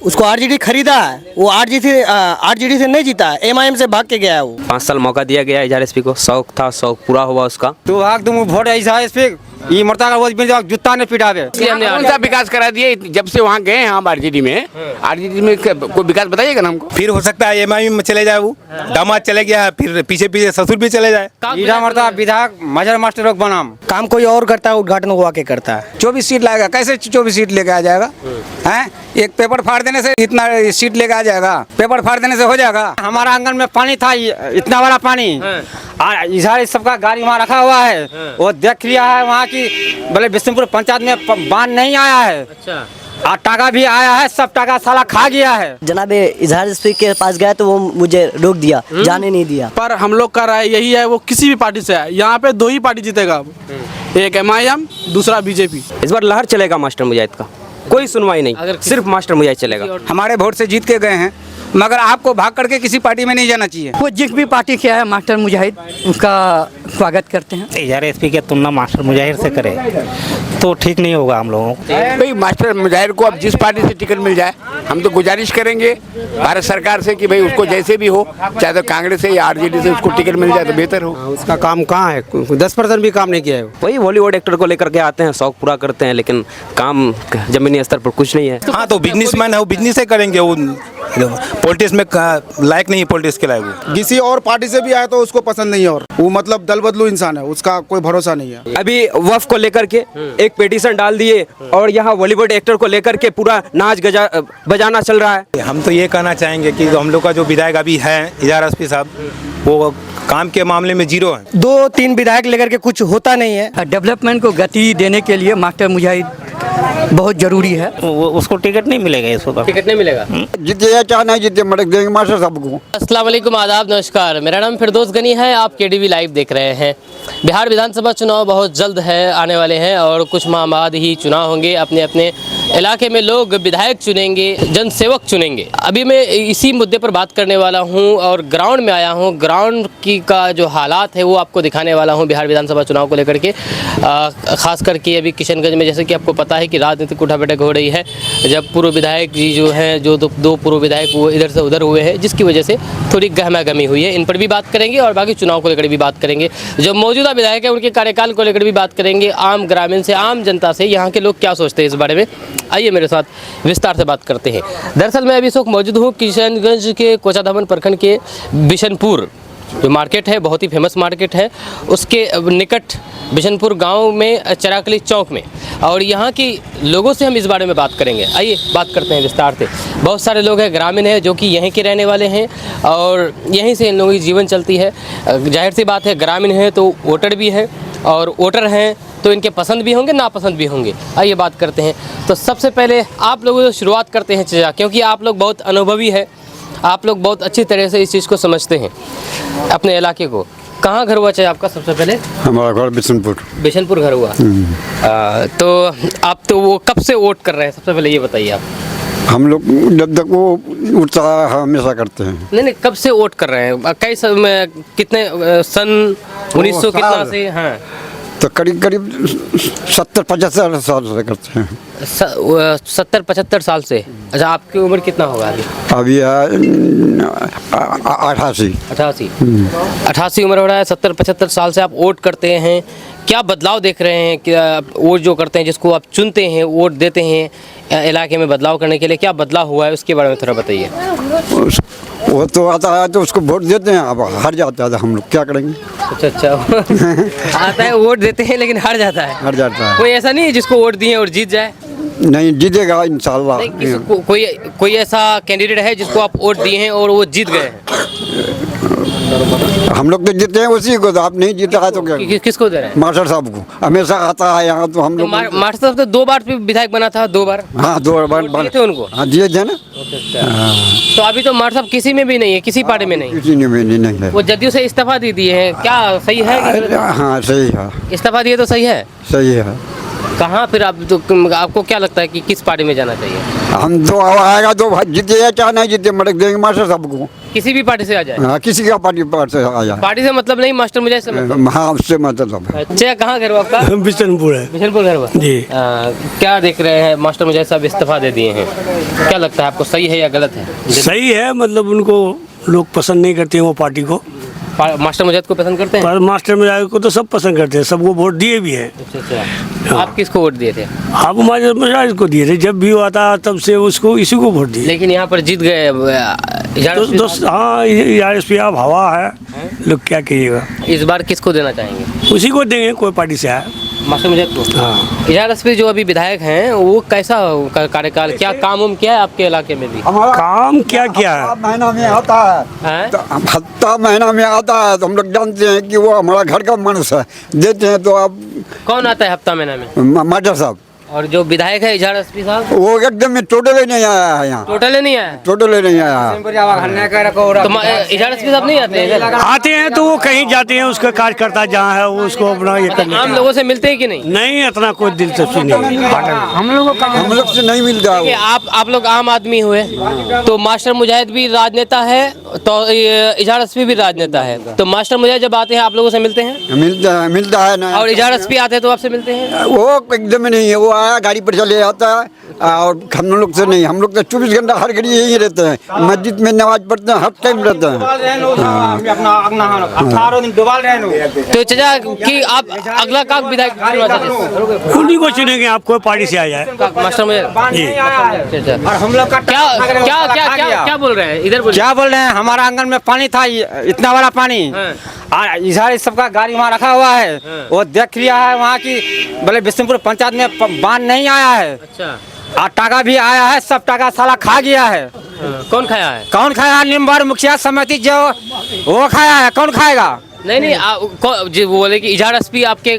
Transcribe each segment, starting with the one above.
उसको आरजेडी खरीदा है, वो आरजेडी से नहीं जीता है, एमआईएम से भाग के गया है वो। 5 साल मौका दिया गया इजहार एसपी को, शौक था, शौक पूरा हुआ उसका। तो भाग तुम वोट इजहार एसपी ये मरता का वो जूता ने पिटावे। हमने कौन सा विकास करा दिए जब से वहाँ गए हम आरजेडी में कोई विकास बताइएगा ना हमको। फिर हो सकता है एमआईएम में चले जाए, वो दामाद चले गया, फिर पीछे पीछे ससुर भी चले जाए। ईटा मरता विधायक मजर मास्टर लोग बनाम काम कोई और करता है, उद्घाटन वो आके करता है। 24 सीट लाएगा, कैसे 24 सीट लेके आ जाएगा? हैं, एक पेपर फाड़ देने से इतना सीट लेके आ जाएगा? पेपर फाड़ देने से हो जाएगा? हमारा आंगन में पानी था, इतना बड़ा पानी, इजहार सबका गाड़ी वहाँ रखा हुआ है, वो देख लिया है वहाँ की। बोले बिशनपुर पंचायत में बांध नहीं आया है, और टाका भी आया है, सब टाका साला खा गया है। जनाब इजहार एसपी के पास गया तो वो मुझे रोक दिया, जाने नहीं दिया। पर हम लोग का राय यही है, वो किसी भी पार्टी से है, यहाँ पे 2 ही पार्टी जीतेगा अब, एक एमआईएम, दूसरा बीजेपी। इस बार लहर चलेगा मास्टर मुजाहिद का, कोई सुनवाई नहीं, सिर्फ मास्टर मुजाहिद चलेगा। हमारे वोट से जीत के गए हैं, मगर आपको भाग करके किसी पार्टी में नहीं जाना चाहिए। वो जिस भी पार्टी के है मास्टर मुजाहिद उसका स्वागत करते हैं। इजहार एसपी की तुलना मास्टर मुजाहिद से करे तो ठीक नहीं होगा हम लोगों को। भाई मास्टर मुजाहिद को अब जिस पार्टी से टिकट मिल जाए, हम तो गुजारिश करेंगे भारत सरकार से कि भाई उसको जैसे भी हो, चाहे तो कांग्रेस से या आरजेडी से उसको टिकट मिल जाए तो बेहतर हो। उसका काम कहाँ है? 10% भी काम नहीं किया है। वही बॉलीवुड एक्टर को लेकर के आते हैं, शौक पूरा करते हैं, लेकिन काम जमीनी स्तर पर कुछ नहीं है। हाँ, तो बिजनेसमैन है, वो बिजनेस से करेंगे, वो पॉलिटिक्स में लायक नहीं है, पॉलिटिक्स के लायक वो। किसी और पार्टी से भी आए तो उसको पसंद नहीं है, और वो मतलब दल बदलू इंसान है, उसका कोई भरोसा नहीं है। अभी वफ को लेकर के एक पिटीशन डाल दिए और यहाँ बॉलीवुड एक्टर को लेकर के पूरा नाच बजाना चल रहा है। हम तो ये कहना चाहेंगे कि हम लोग का जो विधायक अभी है इजहार एसपी साहब, वो काम के मामले में जीरो है। 2-3 विधायक लेकर के कुछ होता नहीं है। डेवलपमेंट को गति देने के लिए मास्टर मुजाहिद बहुत जरूरी है। उसको टिकट नहीं मिलेगा, इसको टिकट नहीं मिलेगा। जीते चाहे नहीं जीते, मटक देंगे मास्टर साहब को। अस्सलाम वालेकुम, आदाब, नमस्कार। मेरा नाम फिरदौस गनी है, आप केडीवी लाइव देख रहे हैं। बिहार विधानसभा चुनाव बहुत जल्द है, आने वाले हैं और कुछ माह बाद ही चुनाव होंगे। अपने अपने इलाके में लोग विधायक चुनेंगे, जनसेवक चुनेंगे। अभी मैं इसी मुद्दे पर बात करने वाला हूं और ग्राउंड में आया हूं। ग्राउंड की का जो हालात है वो आपको दिखाने वाला हूं बिहार विधानसभा चुनाव को लेकर के। खास करके अभी किशनगंज में जैसे कि आपको पता है कि राजनीतिक उठा बैठक हो रही है, जब पूर्व विधायक जी जो हैं, जो दो पूर्व विधायक वो इधर से उधर हुए हैं, जिसकी वजह से थोड़ी गहमा गहमी हुई है। इन पर भी बात करेंगे और बाकी चुनाव को लेकर भी बात करेंगे। जो मौजूदा विधायक है उनके कार्यकाल को लेकर भी बात करेंगे। आम ग्रामीण से, आम जनता से यहाँ के लोग क्या सोचते हैं इस बारे में, आइए मेरे साथ विस्तार से बात करते हैं। दरअसल मैं अभी इस वक्त मौजूद हूँ किशनगंज के कोचाधामन प्रखंड के बिशनपुर जो मार्केट है, बहुत ही फेमस मार्केट है, उसके निकट बिशनपुर गांव में चराकली चौक में, और यहाँ की लोगों से हम इस बारे में बात करेंगे। आइए बात करते हैं विस्तार से। बहुत सारे लोग हैं, ग्रामीण हैं, जो कि यहीं के रहने वाले हैं और यहीं से इन लोगों की जीवन चलती है। जाहिर सी बात है, ग्रामीण हैं तो वोटर भी हैं, और वोटर हैं तो इनके पसंद भी होंगे, नापसंद भी होंगे। आइए बात करते हैं। तो सबसे पहले आप लोगों से शुरुआत करते हैं चीज़ा, क्योंकि आप लोग बहुत अनुभवी है, आप लोग बहुत अच्छी तरह से इस चीज़ को समझते हैं अपने इलाके को। कहाँ घर हुआ चाहिए आपका? सबसे पहले हमारा घर बिशनपुर घर हुआ। तो आप तो वो कब से वोट कर रहे हैं, सबसे पहले ये बताइए आप। हम लोग जब तक वो उठता हमेशा करते हैं। नहीं, कब से वोट कर रहे हैं? कई समय, कितने सन 1900 कितना से? हाँ, तो करीब 70-75 साल से करते हैं। 70-75 साल से। अच्छा, आपकी उम्र कितना होगा अभी? 88 उम्र हो रहा है। 70-75 साल से आप वोट करते हैं। क्या बदलाव देख रहे हैं कि वोट जो करते हैं, जिसको आप चुनते हैं, वोट देते हैं इलाके में बदलाव करने के लिए, क्या बदलाव हुआ है उसके बारे में थोड़ा बताइए। वो तो आता है तो उसको वोट देते हैं, अब हार जाता है, हम लोग क्या करेंगे? अच्छा आता है, वोट देते हैं लेकिन हार जाता है। कोई ऐसा नहीं है जिसको वोट दिए और जीत जाए? नहीं, जीतेगा इंशाल्लाह। कोई ऐसा कैंडिडेट है जिसको आप वोट दिए हैं और वो जीत गए हैं? हम लोग तो जीते हैं उसी को, तो आप नहीं जीता है तो क्या? किसको दे रहे हैं? मास्टर साहब को। हमेशा आता है यहाँ, तो हम लोग। मास्टर साहब तो 2 बार विधायक बना था, 2 बार। हाँ, 2 बार दिए थे उनको। हाँ, दिए थे ना। तो अभी तो मास्टर साहब किसी में भी नहीं है, किसी पार्टी में नहीं, किसी में नहीं है। वो जदयू से इस्तीफा दे दिए हैं। क्या सही है? हाँ, सही है। इस्तीफा दिए तो सही है। सही है। कहाँ फिर आप तो आपको क्या लगता है कि किस पार्टी में जाना चाहिए? हम तो आएगा तो जीते या चाहे नहीं जीते मटक देंगे मास्टर सबको। किसी भी पार्टी से आ जाए? हाँ, किसी का पार्टी से आ जाए। पार्टी से मतलब नहीं, मास्टर मुजाहिद से मतलब? हाँ, उससे मतलब। अच्छा, कहाँ घर हुआ आपका? बिशनपुर है। बिशनपुर घर हुआ जी। क्या देख रहे हैं, मास्टर मुजाहिद साहब इस्तीफा दे दिए हैं, क्या लगता है आपको, सही है या गलत है? सही है, मतलब उनको लोग पसंद नहीं करते हैं वो पार्टी को। मास्टर मुजाहिद को पसंद करते हैं? पर मास्टर मुजाहिद को तो सब पसंद करते हैं, सबको वोट दिए भी हैं। अच्छा, आप किसको वोट दिए थे? आप मास्टर मुजाहिद को दिए थे, जब भी वो आता तब से उसको इसी को वोट दिए। लेकिन यहाँ पर जीत गए हाँ, RSP आप हवा है, लोग क्या कहिएगा। इस बार किसको देना चाहेंगे? उसी को देंगे, कोई पार्टी से आए। मास्टर मुजाहिद को? हाँ। RSP जो अभी विधायक हैं वो कैसा कार्यकाल, क्या काम उम किया है आपके इलाके में भी? काम क्या किया है? महीना में आता है, हफ्ता महीना में आता है, तो हम लोग जानते हैं कि वो हमारा घर का मनुष्य है, देते हैं। तो अब कौन आता है हफ्ता महीना में? मास्टर साहब। और जो विधायक है RSP साहब, वो एकदम में टोटल ही नहीं आया है यहाँ। टोटल ही नहीं आया? टोटल ही नहीं आया। तो RSP साहब नहीं आते हैं? आते हैं तो वो कहीं जाते हैं, उसका कार्यकर्ता जहाँ है वो उसको अपना ये करने। आम लोगों से मिलते हैं कि नहीं? नहीं, इतना कोई दिलचस्पी नहीं। हम लोग से नहीं मिलता है। आप लोग आम आदमी हुए, तो मास्टर मुजाहिद भी राजनेता है, तो RSP भी राजनेता है, तो मास्टर मुजाहिद जब आते हैं आप लोगों से मिलते हैं? मिलता है ना। और RSP आते हैं तो आपसे मिलते हैं? वो एकदम नहीं है, वो आया गाड़ी पर चले जाता है, और हम लोग से नहीं। हम लोग तो 24 घंटा हर घड़ी यही रहते हैं, मस्जिद में नमाज पढ़ते हैं, हर टाइम रहते हैं। तो चाचा कि आप अगला का विधायक उन्हीं को चुनेंगे, आप कोई पार्टी से आ जाए। मास्टर मुजाहिद? और हम लोग का क्या क्या क्या क्या क्या बोल रहे हैं, इधर बोलिए। क्या बोल रहे हैं? हमारा आंगन में पानी था, इतना बड़ा पानी, इधर सबका गाड़ी वहाँ रखा हुआ है, वो देख लिया है वहाँ की, बोले बिशनपुर पंचायत में बांध नहीं आया है। अच्छा, और टाका भी आया है, सब टाका साला खा गया है। कौन खाया है? कौन खाया? निम्बर मुखिया समिति जो वो खाया है, कौन खाएगा? नहीं, जो बोले कि RSP आपके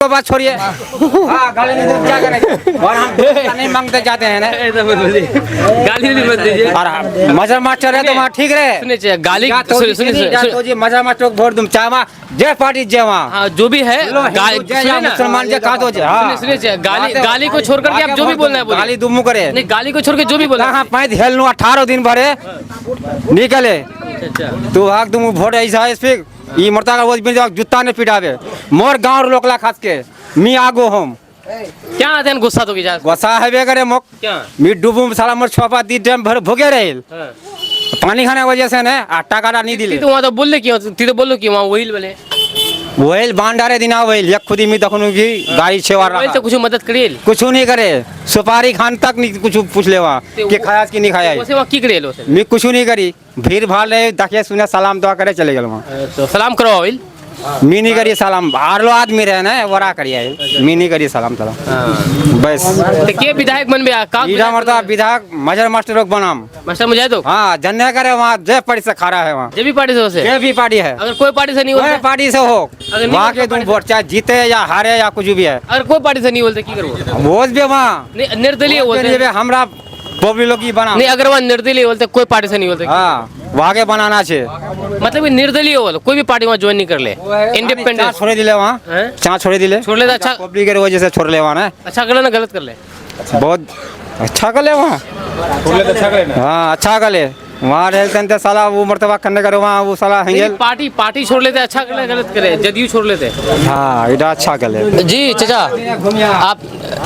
तो बात छोड़िए। गाली नहीं दो, क्या करेंगे? और हम नहीं मांगते जाते हैं ना, गाली नहीं मत दीजिए। और मजर मास्टर है तो वहाँ ठीक रहे। सुनिए, गाली सुनिए, मजर मास्टर को वोट दूं, चाहे वहाँ जय पार्टी जय वहाँ। हाँ, जो भी है, मुसलमान जय कहा तो सुनिए, गाली को छोड़ करके आप जो भी बोलना है बोलिए। गाली दुमू करे नहीं, गाली को छोड़ के जो भी बोलना है। पैंत हेल 18 दिन भरे निकले तो आग तुम वोट ऐसा स्पीक ये मरता का वो जूता ने पिटावे मोर गांव लोकला खास के मी आगो हम क्या आते हैं गुस्सा तो की जा गुस्सा है करे मोक क्या मी डूबू साला मोर छपा दी टाइम भर भोगे रहे पानी खाने की वजह से ने आटा काटा नहीं दिले तो वहाँ तो बोल ले क्यों ती तो बोलो क्यों वहाँ वही बोले वही बांडारे दिना वही एक खुदी में तखनु की गाड़ी छेवार वही तो कुछ मदद करिए कुछ नहीं करे सुपारी खान तक नहीं कुछ पूछ ले वहाँ कि खाया कि नहीं खाया वैसे वहाँ की करिए लो मैं कुछ नहीं करी भीड़ भाड़ रहे देखिए सुने सलाम दुआ करे चले गए वहाँ तो सलाम करो वही मी नहीं करिए सलाम बाहर लो आदमी रहे ना वरा करिए मी नहीं करिए सलाम सलाम बस तो के विधायक बन में का इधर मरता विधायक मजर मास्टर लोग बनाम मास्टर मुझे तो हाँ जन्ने करे वहाँ जय पार्टी से खड़ा है वहाँ जय भी पार्टी से जय भी पार्टी है अगर कोई पार्टी से नहीं कोई पार्टी से हो वहाँ के तुम वोट चाहे जीते या हारे या कुछ भी है अगर कोई पार्टी से नहीं बोलते की करो वोट भी वहाँ निर्दलीय बोलते हमरा पब्लिक लोग की बना नहीं अगर वहाँ निर्दलीय बोलते कोई पार्टी से नहीं बोलते हाँ वहाँ के बनाना चाहिए मतलब कि निर्दलीय बोलो कोई भी पार्टी वहाँ ज्वाइन नहीं कर ले इंडिपेंडेंट छोड़ दिले वहाँ चाँद छोड़ दिले छोड़ ले अच्छा पब्लिक की वजह से छोड़ ले वहाँ ना अच्छा कर ले ना गलत कर ले बहुत अच्छा कर ले वहाँ हाँ अच्छा कर ले वहाँ रहते साला वो मर्तबा करने करो वहाँ वो साला हेंगेल पार्टी छोड़ लेते अच्छा कर ले गलत करे जदयू छोड़ लेते हाँ इधर अच्छा कर ले जी चाचा आप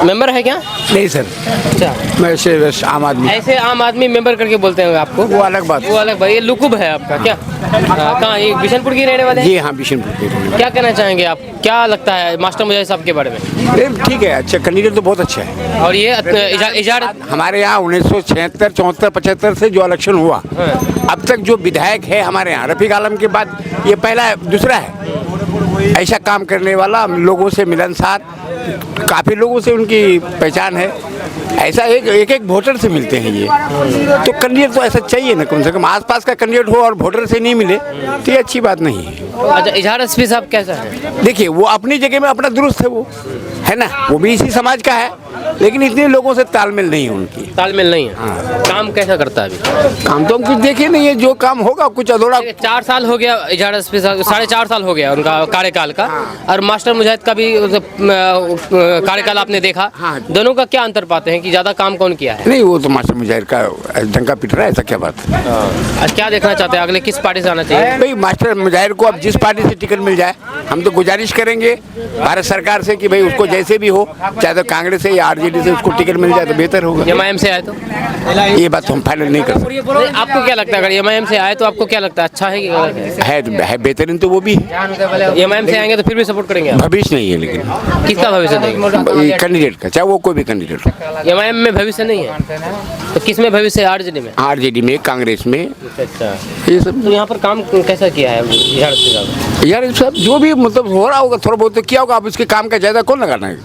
मेंबर है क्या नहीं सर अच्छा मैं ऐसे आम आदमी ऐसे आम आदमी मेंबर करके बोलते हैं आपको वो अलग बात वो अलग भाई ये लुकुब है आपका क्या कहाँ ये बिशनपुर की रहने वाले जी हाँ बिशनपुर के क्या कहना चाहेंगे आप क्या लगता है मास्टर मुजाहिद साहब के बारे में ठीक है अच्छा कैंडिडेट तो बहुत अच्छा है और ये इजार हमारे यहाँ 1976 74 75 से जो इलेक्शन हुआ अब तक जो विधायक है हमारे यहाँ रफीक आलम के बाद ये पहला दूसरा है ऐसा काम करने वाला लोगों से मिलनसार काफ़ी लोगों से उनकी पहचान है ऐसा एक एक वोटर से मिलते हैं ये, तो कैंडिडेट तो ऐसा चाहिए ना, कम से कम आसपास का कैंडिडेट हो और वोटर से नहीं मिले तो ये अच्छी बात नहीं है। अच्छा, इजहार एसपी साहब कैसा है? देखिए वो अपनी जगह में अपना दुरुस्त है, वो है ना, वो भी इसी समाज का है, लेकिन इतने लोगों से तालमेल नहीं है उनकी। तालमेल नहीं है। हाँ। काम कैसा करता है अभी? काम तो हम कुछ देखे नहीं है, जो काम होगा कुछ अधूरा। 4 साल हो गया इजहार एसपी साहब, 4.5 साल हो गया उनका कार्यकाल का, और मास्टर मुजाहिद का भी कार्यकाल आपने देखा। दोनों का क्या अंतर पाते हैं कि ज्यादा काम कौन किया है? नहीं, वो तो मास्टर मुजाहिर का डंका पिट रहा है, ऐसा क्या बात है। आज क्या देखना चाहते हैं, अगले किस पार्टी से आना चाहिए? भाई मास्टर मुजाहिर को अब जिस पार्टी से टिकट मिल जाए, हम तो गुजारिश करेंगे भारत सरकार से कि भाई उसको जैसे भी हो, चाहे तो कांग्रेस से या आरजेडी से उसको टिकट मिल जाए तो बेहतर होगा। एमआईएम से आए तो ये बात तो हम फाइनल नहीं कर सकते। आपको क्या लगता है, अगर एमआईएम से आए तो आपको क्या लगता है, अच्छा है कि गलत है बेहतरीन तो वो भी है। एमआईएम से आएंगे तो फिर भी सपोर्ट करेंगे आप? भविष्य नहीं है, लेकिन किसका भविष्य नहीं? कैंडिडेट का, चाहे वो कोई भी कैंडिडेट हो। एमआईएम में भविष्य नहीं है तो किस में भविष्य है? आरजेडी में? आरजेडी में, कांग्रेस में। अच्छा, ये सब तो यहाँ पर काम कैसा किया है इजहार एसपी साहब? यार सब जो भी मतलब हो रहा होगा, थोड़ा बहुत तो किया होगा, अब उसके काम का ज्यादा कौन लगाना है।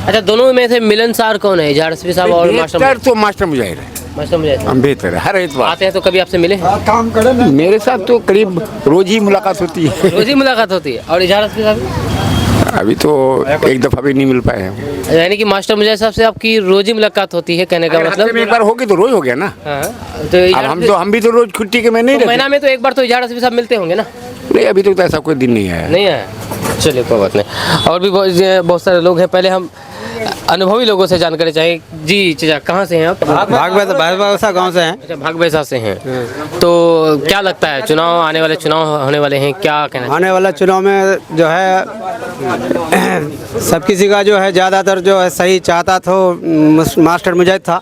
अच्छा, दोनों में से मिलनसार कौन है, इजहार एसपी साहब और मास्टर? तो मास्टर मुजाहिर है, मास्टर मुजाहिद हम बेहतर है, हर एतबार आते हैं तो कभी आपसे मिले हैं? काम करे ना। मेरे साथ तो करीब रोज ही मुलाकात होती है। रोज ही मुलाकात होती है। और इजहार एसपी साहब? अभी तो एक दफा भी नहीं मिल पाए हैं। यानी कि मास्टर मुजाहिद साहब से आपकी रोज ही मुलाकात होती है, कहने का हफ्ते में मतलब? एक बार होगी तो रोज हो गया ना। हाँ, तो अब हम भी तो रोज छुट्टी के में नहीं रहते। महीना में तो एक बार तो इजहार एसपी साहब मिलते होंगे ना? नहीं, अभी तक तो ऐसा कोई दिन नहीं आया। नहीं है। चलिए, कोई बात नहीं। और भी बहुत सारे लोग हैं, पहले हम अनुभवी लोगों से जानकारी चाहिए। जी चाचा, कहाँ से हैं आप? भागवैसा गाँव से हैं। अच्छा, भागवैसा से हैं। तो क्या लगता है, चुनाव आने वाले, चुनाव होने वाले हैं, क्या कहना? आने वाला चुनाव में जो है सब किसी का जो है ज़्यादातर जो है सही चाहता तो मास्टर मुजाहिद था,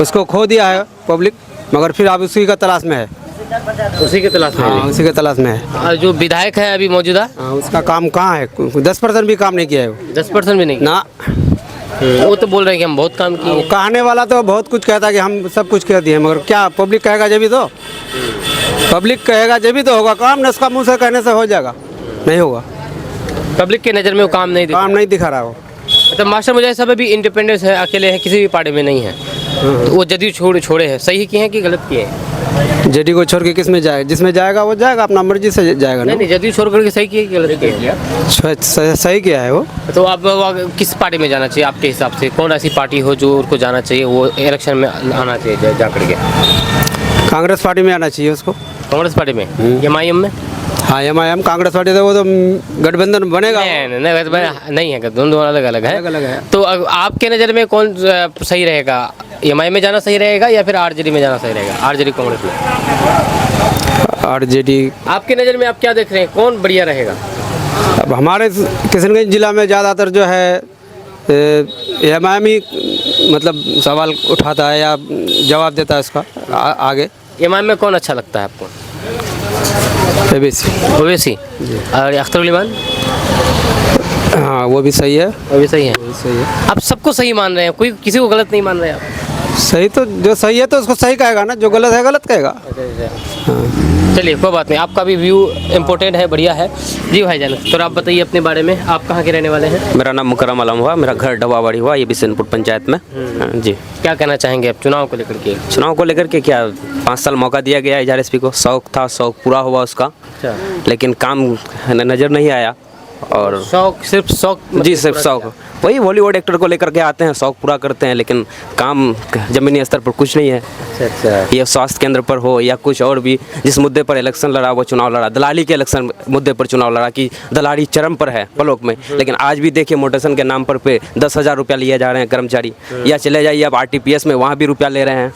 उसको खो दिया है पब्लिक, मगर फिर अब उसी का तलाश में है। उसी के तलाश में? हाँ, उसी के तलाश में है। और जो विधायक है अभी मौजूदा, उसका काम कहाँ है? 10% भी काम नहीं किया है वो। 10% भी नहीं ना, वो तो बोल रहे हैं कि हम बहुत काम किए। कहने वाला तो बहुत कुछ कहता है कि हम सब कुछ कह दिए, मगर क्या पब्लिक कहेगा जब भी तो, पब्लिक कहेगा जब भी तो होगा काम, न उसका मुँह से कहने से हो जाएगा? नहीं होगा। पब्लिक के नज़र में वो काम नहीं दिखा रहा वो। तो मास्टर मुजाहिद साहब भी इंडिपेंडेंस है, अकेले हैं, किसी भी पार्टी में नहीं है। तो वो जदयू छोड़े हैं, सही किए हैं कि गलत किए हैं? जेडी को छोड़ के किस में जाएगा? जिसमें जाएगा वो जाएगा, अपना मर्जी से जाएगा। नहीं, जदयू छोड़ करके सही किए कि गलत किए? सही किया है वो। तो आप किस पार्टी में जाना चाहिए आपके हिसाब से? कौन ऐसी पार्टी हो जो उनको जाना चाहिए, वो इलेक्शन में आना चाहिए जा करके? कांग्रेस पार्टी में आना चाहिए उसको। कांग्रेस पार्टी में? एमआईएम में? हाँ, एमआईएम कांग्रेस पार्टी तो वो तो गठबंधन बनेगा। नहीं है, दोनों अलग अलग है। तो आपके नज़र में कौन सही रहेगा? एमआईएम में जाना सही रहेगा या फिर आरजेडी में जाना सही रहेगा? आरजेडी, कांग्रेस में? आरजेडी। आपके नज़र में आप क्या देख रहे हैं, कौन बढ़िया रहेगा? अब हमारे किशनगंज जिला में ज़्यादातर जो है एमआईएम ही मतलब सवाल उठाता है या जवाब देता है उसका आगे। एमआईएम में कौन अच्छा लगता है आपको? ओवैसी और अख्तर उल इमान? हाँ, वो भी सही है। वो भी सही है। आप सबको सही मान रहे हैं, कोई किसी को गलत नहीं मान रहे आप? सही तो जो सही है तो उसको सही कहेगा ना, जो गलत है गलत कहेगा। चलिए, कोई बात नहीं, आपका भी व्यू इम्पोर्टेंट है, बढ़िया है। जी भाईजान, तो आप बताइए अपने बारे में, आप कहाँ के रहने वाले हैं? मेरा नाम मुकरम आलम हुआ, मेरा घर डबावाड़ी हुआ, ये बिशनपुर पंचायत में। जी, क्या कहना चाहेंगे आप चुनाव को लेकर के? चुनाव को लेकर के क्या 5 साल मौका दिया गया इजहार एसपी को, शौक था, शौक पूरा हुआ उसका, लेकिन काम नज़र नहीं आया। और शौक, सिर्फ शौक? जी, सिर्फ शौक। वही बॉलीवुड एक्टर को लेकर के आते हैं, शौक पूरा करते हैं, लेकिन काम जमीनी स्तर पर कुछ नहीं है। अच्छा। ये स्वास्थ्य केंद्र पर हो या कुछ और भी, जिस मुद्दे पर इलेक्शन लड़ा वो चुनाव लड़ा, दलाली के इलेक्शन मुद्दे पर चुनाव लड़ा कि दलाली चरम पर है ब्लॉक में, लेकिन आज भी देखिए मोटेशन के नाम पर पे 10,000 रुपया लिए जा रहे हैं कर्मचारी। या चले जाइए आप आरटीपीएस में, वहाँ भी रुपया ले रहे हैं।